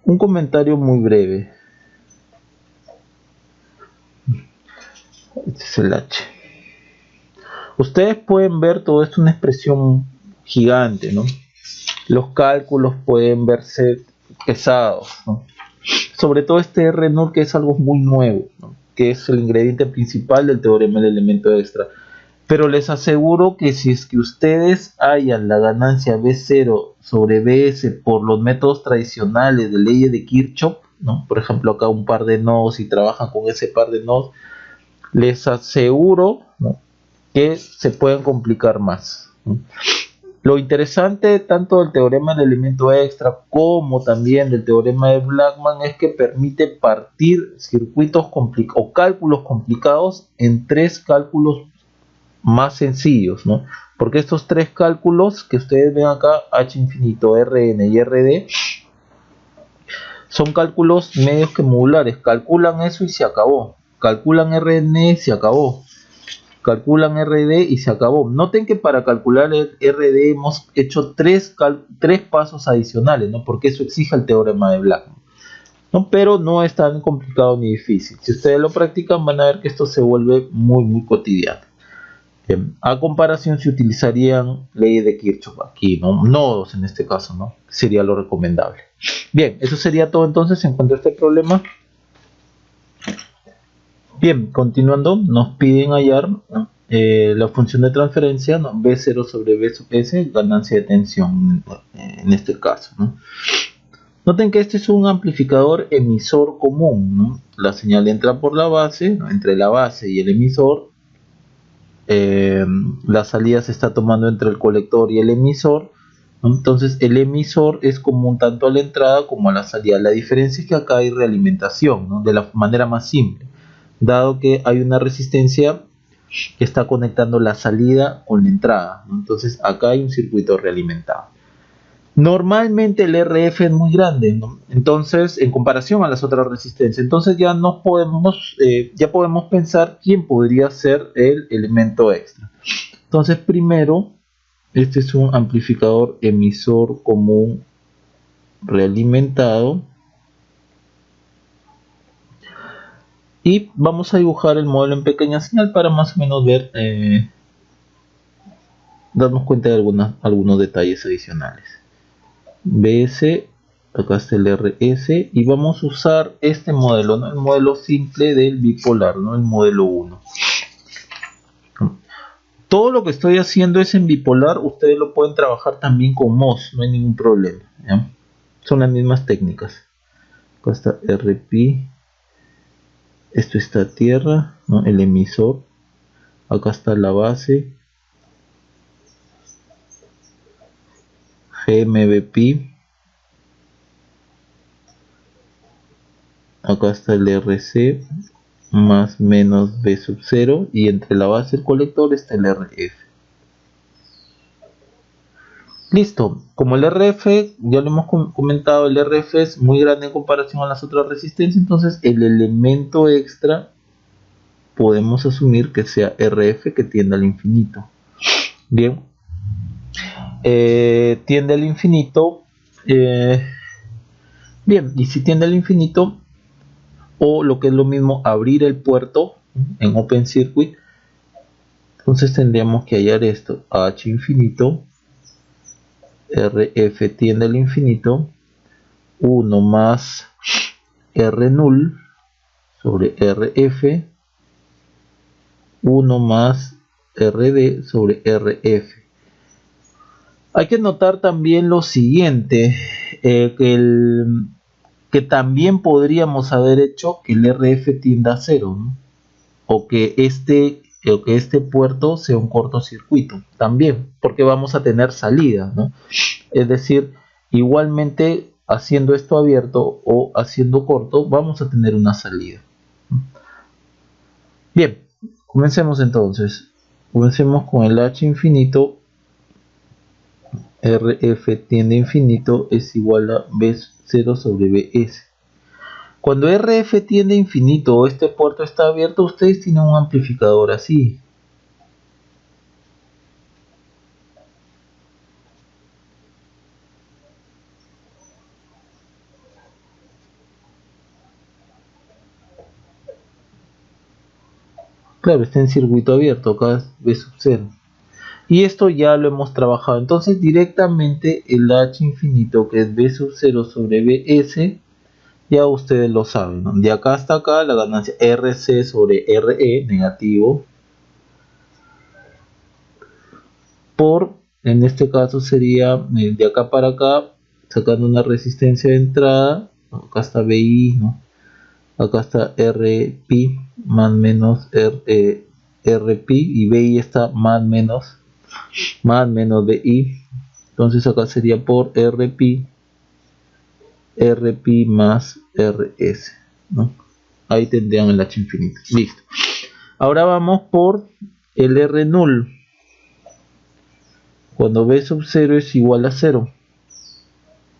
Un comentario muy breve. Este es el H. Ustedes pueden ver todo esto una expresión gigante, ¿no? Los cálculos pueden verse pesados, ¿no? Sobre todo este R null, que es algo muy nuevo, ¿no? Que es el ingrediente principal del teorema del elemento extra. Pero les aseguro que si es que ustedes hallan la ganancia B0 sobre Bs por los métodos tradicionales de leyes de Kirchhoff, ¿no? Por ejemplo, acá un par de nodos y trabajan con ese par de nodos, les aseguro, ¿no?, que se pueden complicar más, ¿no? Lo interesante tanto del teorema del elemento extra como también del teorema de Blackman es que permite partir circuitos o cálculos complicados en 3 cálculos más sencillos, ¿no? Porque estos 3 cálculos que ustedes ven acá, H infinito, Rn y Rd, son cálculos medios que modulares. Calculan eso y se acabó. Calculan Rn y se acabó. Calculan RD y se acabó. Noten que para calcular el RD hemos hecho 3 pasos adicionales, ¿no? Porque eso exige el teorema de Blackman, ¿no? Pero no es tan complicado ni difícil. Si ustedes lo practican van a ver que esto se vuelve muy muy cotidiano. Bien. A comparación se utilizarían leyes de Kirchhoff aquí, ¿no? Nodos en este caso, ¿no? Sería lo recomendable. Bien, eso sería todo entonces en cuanto a este problema. Bien, continuando, nos piden hallar, ¿no?, la función de transferencia, ¿no?, B0 sobre B sub S, ganancia de tensión en este caso, ¿no? Noten que este es un amplificador emisor común, ¿no? La señal entra por la base, ¿no?, entre la base y el emisor. La salida se está tomando entre el colector y el emisor, ¿no? Entonces el emisor es común tanto a la entrada como a la salida. La diferencia es que acá hay realimentación, ¿no?, de la manera más simple, dado que hay una resistencia que está conectando la salida con la entrada, ¿no? Entonces acá hay un circuito realimentado. Normalmente el RF es muy grande, ¿no?, entonces en comparación a las otras resistencias, entonces ya podemos pensar quién podría ser el elemento extra. Entonces primero, este es un amplificador emisor común realimentado. Y vamos a dibujar el modelo en pequeña señal para más o menos ver, darnos cuenta de algunos detalles adicionales. BS, acá está el RS, y vamos a usar este modelo, ¿no? El modelo simple del bipolar, ¿no? El modelo 1. Todo lo que estoy haciendo es en bipolar, ustedes lo pueden trabajar también con MOS, no hay ningún problema, ¿ya? Son las mismas técnicas. Acá está RP, esto está tierra, ¿no? El emisor, acá está la base, GMBP, acá está el RC, más menos B sub 0, y entre la base y el colector está el RF. Listo, como el RF, ya lo hemos comentado, el RF es muy grande en comparación a las otras resistencias, entonces el elemento extra podemos asumir que sea RF, que tiende al infinito. Bien, tiende al infinito. Bien, y si tiende al infinito, o lo que es lo mismo, abrir el puerto en Open Circuit, entonces tendríamos que hallar esto: H infinito, RF tiende al infinito, 1 más R null sobre RF, 1 más RD sobre RF. Hay que notar también lo siguiente, que también podríamos haber hecho que el RF tienda a 0, ¿no? o que este puerto sea un cortocircuito también, porque vamos a tener salida, ¿no? Es decir, igualmente haciendo esto abierto o haciendo corto vamos a tener una salida. Bien, comencemos entonces. Comencemos con el H infinito. RF tiende a infinito es igual a B0 sobre BS. Cuando RF tiende a infinito o este puerto está abierto, ustedes tienen un amplificador así. Claro, está en circuito abierto, acá es B sub 0. Y esto ya lo hemos trabajado. Entonces directamente el H infinito, que es B sub 0 sobre BS, ya ustedes lo saben, ¿no? De acá hasta acá la ganancia RC sobre RE negativo por, en este caso sería de acá para acá, sacando una resistencia de entrada, acá está BI, ¿no? Acá está RP más menos RP, y BI está más menos BI. Entonces acá sería por RP más RS, ¿no? Ahí tendrían el H infinito. Listo. Ahora vamos por el R null. Cuando B sub 0 es igual a 0,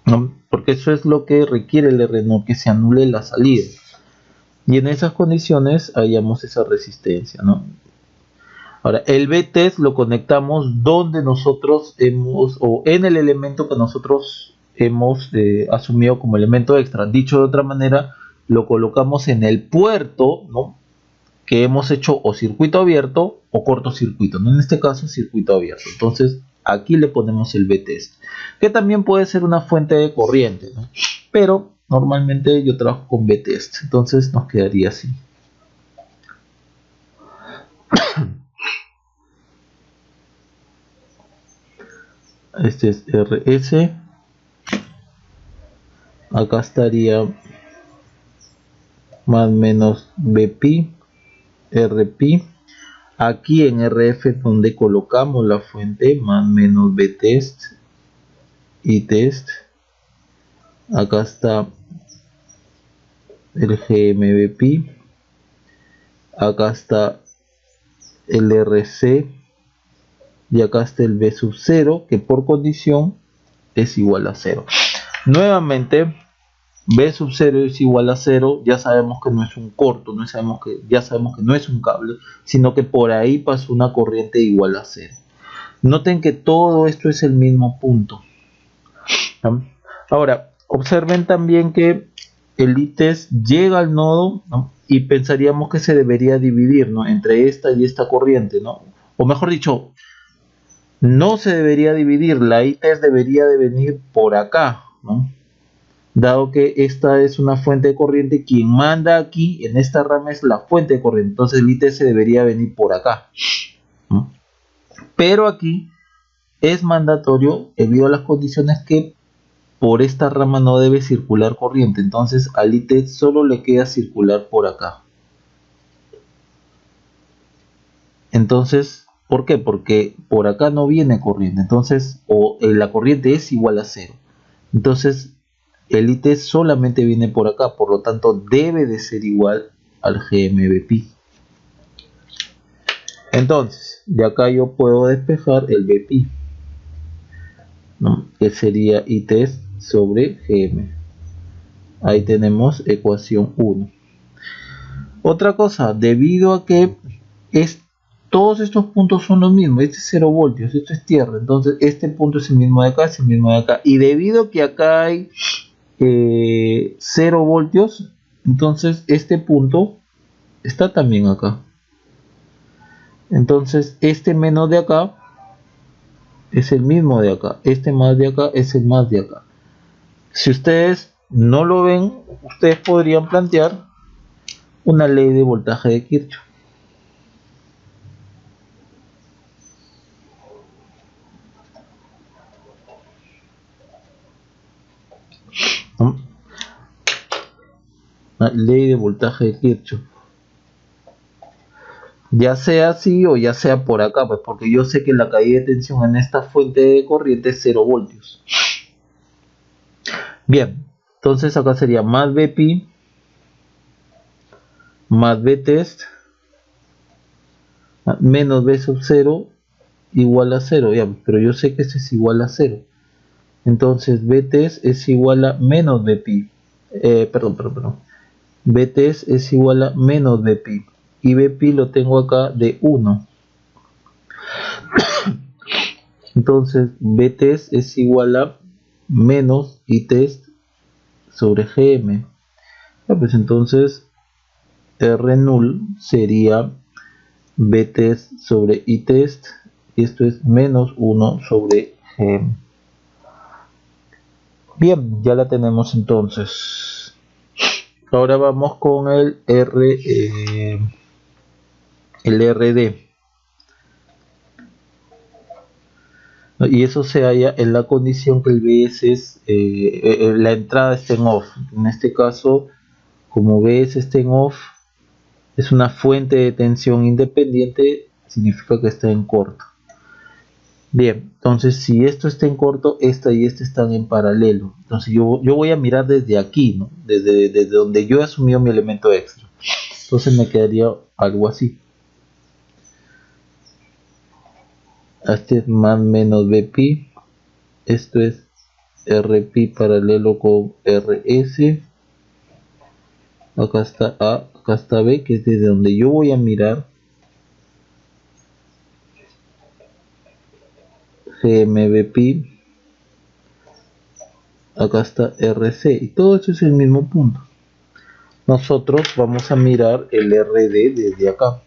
¿no? Porque eso es lo que requiere el R null, que se anule la salida. Y en esas condiciones hallamos esa resistencia, ¿no? Ahora, el B-test lo conectamos donde nosotros hemos, o en el elemento que nosotros hemos asumido como elemento extra. Dicho de otra manera, lo colocamos en el puerto, ¿no? Que hemos hecho o circuito abierto o cortocircuito, ¿no? En este caso, circuito abierto. Entonces, aquí le ponemos el B-test, que también puede ser una fuente de corriente, ¿no? Pero normalmente yo trabajo con B-test, entonces nos quedaría así. Este es RS. Acá estaría más menos BP, RP. Aquí en RF donde colocamos la fuente, más menos BTest y test. Acá está el GMBP. Acá está el RC. Y acá está el B sub 0, que por condición es igual a 0. Nuevamente, B sub 0 es igual a 0, ya sabemos que no es un corto, ya sabemos que no es un cable, sino que por ahí pasó una corriente igual a 0. Noten que todo esto es el mismo punto. ¿No? Ahora, observen también que el I-test llega al nodo, ¿no? Y pensaríamos que se debería dividir, ¿no? Entre esta y esta corriente, ¿no? O mejor dicho, no se debería dividir, la ITEST debería de venir por acá, ¿no? Dado que esta es una fuente de corriente, quien manda aquí en esta rama es la fuente de corriente, entonces el ITEST debería venir por acá, ¿no? Pero aquí es mandatorio, debido a las condiciones, que por esta rama no debe circular corriente, entonces al ITEST solo le queda circular por acá. Entonces, ¿por qué? Porque por acá no viene corriente, entonces la corriente es igual a cero. Entonces el ITEST solamente viene por acá, por lo tanto debe de ser igual al GMBP. Entonces, de acá yo puedo despejar el BP, ¿no? Que sería ITEST sobre GM. Ahí tenemos ecuación 1. Otra cosa, debido a que todos estos puntos son los mismos, este es 0 voltios, esto es tierra, entonces este punto es el mismo de acá, es el mismo de acá, y debido a que acá hay 0 voltios, entonces este punto está también acá. Entonces este menos de acá es el mismo de acá, este más de acá es el más de acá. Si ustedes no lo ven, ustedes podrían plantear una ley de voltaje de Kirchhoff. Una ley de voltaje de Kirchhoff. Ya sea así o ya sea por acá, pues porque yo sé que la caída de tensión en esta fuente de corriente es 0 voltios. Bien, entonces acá sería más BP más Vtest menos V sub 0 igual a 0, ya, pero yo sé que este es igual a 0. Entonces Vtest es igual a menos BP. Perdón. Vtest es igual a menos BP. Y BP lo tengo acá de 1. Entonces Vtest es igual a menos ITEST sobre GM. Ya, pues entonces R null sería Vtest sobre ITEST. Y esto es menos 1 sobre GM. Bien, ya la tenemos entonces. Ahora vamos con el RD. Y eso se halla en la condición que el BS la entrada esté en off. En este caso, como BS está en off, es una fuente de tensión independiente, significa que está en corto. Bien, entonces si esto está en corto, esta y esta están en paralelo. Entonces yo voy a mirar desde aquí, ¿no? Desde donde yo he asumido mi elemento extra. Entonces me quedaría algo así. Este es más menos BP. Esto es RP paralelo con RS. Acá está A, acá está B, que es desde donde yo voy a mirar. GMBP. Acá está RC. Y todo esto es el mismo punto. Nosotros vamos a mirar el RD desde acá.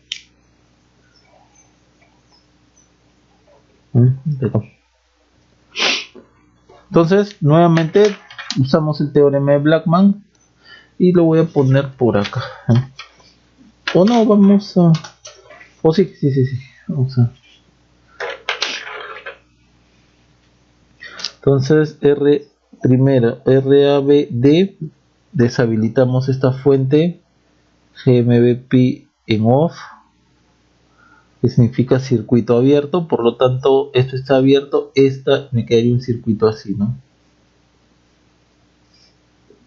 Entonces, nuevamente usamos el teorema de Blackman y lo voy a poner por acá. O no, vamos a... O sí. Vamos a... Entonces, RABD, deshabilitamos esta fuente, GMBP en off, que significa circuito abierto, por lo tanto esto está abierto, me quedaría un circuito así, ¿no?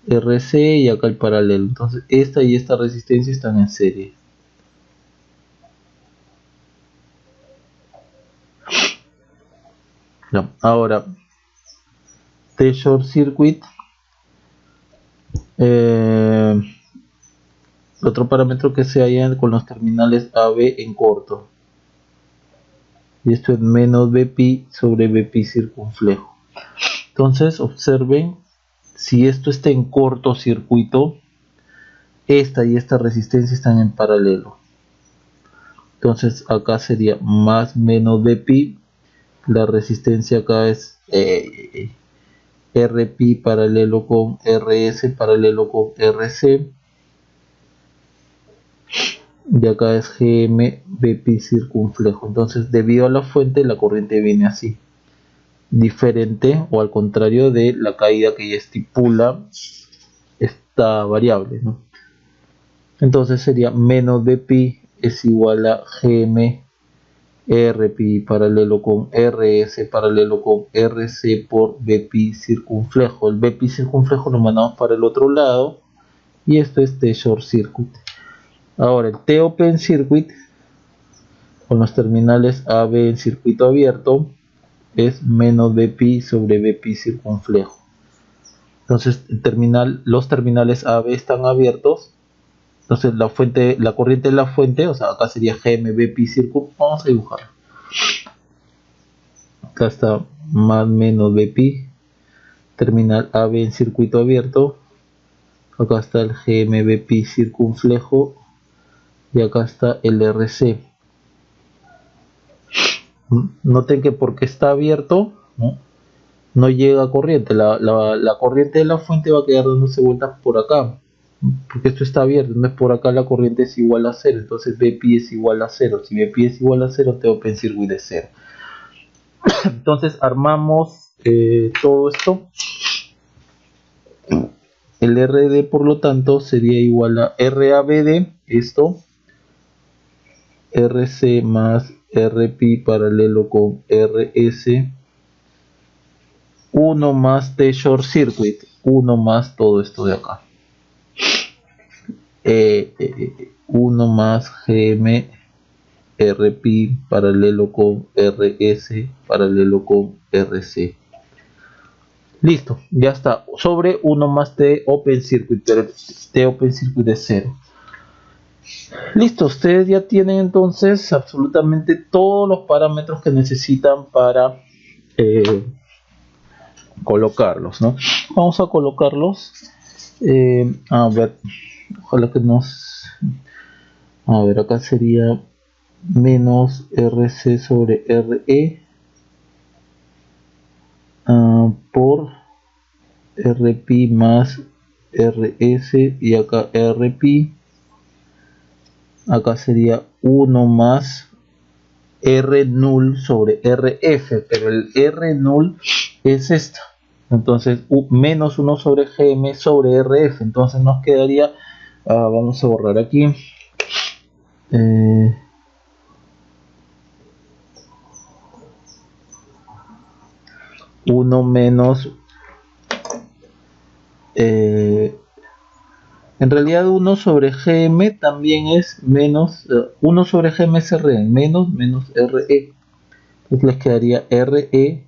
RC y acá el paralelo, entonces esta y esta resistencia están en serie. No, ahora T short circuit, otro parámetro que se halla con los terminales AB en corto. Y esto es menos BP sobre BP circunflejo. Entonces observen, si esto está en cortocircuito, esta y esta resistencia están en paralelo. Entonces acá sería más menos BP, La resistencia acá es RP paralelo con RS paralelo con RC. Y acá es GM BP circunflejo. Entonces, debido a la fuente, la corriente viene así. Diferente o al contrario de la caída que ya estipula esta variable, ¿no? Entonces sería menos BP es igual a GM RP paralelo con RS paralelo con RC por BP circunflejo. El BP circunflejo lo mandamos para el otro lado y esto es T short circuit. Ahora el T open circuit con los terminales AB en circuito abierto es menos BP sobre BP circunflejo. Entonces los terminales AB están abiertos. Entonces la corriente de la fuente, o sea, acá sería GMBP circuit. Vamos a dibujarlo. Acá está más menos BP, terminal AB en circuito abierto. Acá está el GMBP circunflejo y acá está el RC. Noten que porque está abierto, no llega corriente. La corriente de la fuente va a quedar dándose vueltas por acá, porque esto está abierto. Entonces por acá la corriente es igual a 0. Entonces BP es igual a 0. Si BP es igual a 0, T open circuit es 0. Entonces armamos todo esto. El RD por lo tanto sería igual a RABD, esto, RC más RP paralelo con RS, 1 más T short circuit, 1 más todo esto de acá, 1 más GM RP paralelo con RS paralelo con RC. Listo, ya está. Sobre 1 más T open circuit, pero T open circuit es 0. Listo, ustedes ya tienen entonces absolutamente todos los parámetros que necesitan para colocarlos, ¿no? Vamos a colocarlos. A ver, ojalá que nos... A ver, acá sería menos RC sobre RE por RP más RS y acá RP. Acá sería 1 más R null sobre RF, pero el R null es esta. Entonces menos 1 sobre GM sobre RF. Entonces nos quedaría, vamos a borrar aquí. 1 menos en realidad 1 sobre GM también es menos 1 sobre GM es RE, menos RE. Entonces les quedaría RE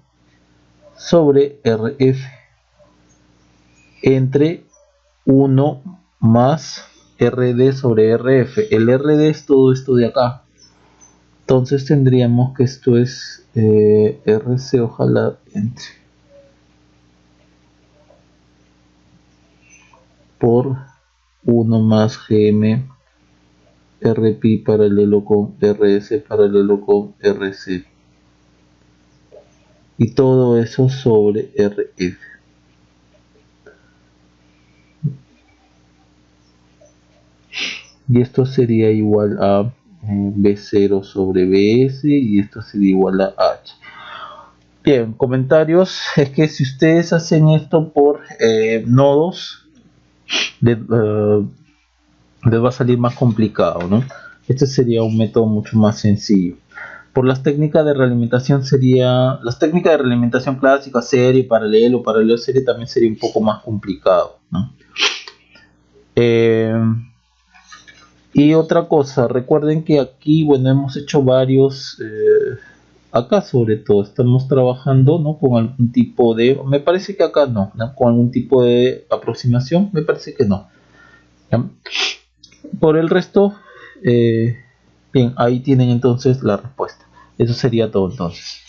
sobre RF entre 1 más RD sobre RF. El RD es todo esto de acá. Entonces tendríamos que esto es RC, ojalá entre, por 1 más GM RP paralelo con RS paralelo con RC. Y todo eso sobre RF. Y esto sería igual a B0 sobre BS y esto sería igual a H. Bien, comentarios. Es que si ustedes hacen esto por nodos, les va a salir más complicado, ¿no? Este sería un método mucho más sencillo. Por las técnicas de realimentación las técnicas de realimentación clásica, serie, paralelo serie también sería un poco más complicado, ¿no? Y otra cosa, recuerden que aquí, bueno, hemos hecho varios, acá sobre todo estamos trabajando, ¿no?, con algún tipo de, me parece que acá no, con algún tipo de aproximación, me parece que no. ¿Ya? Por el resto, bien, ahí tienen entonces la respuesta. Eso sería todo entonces.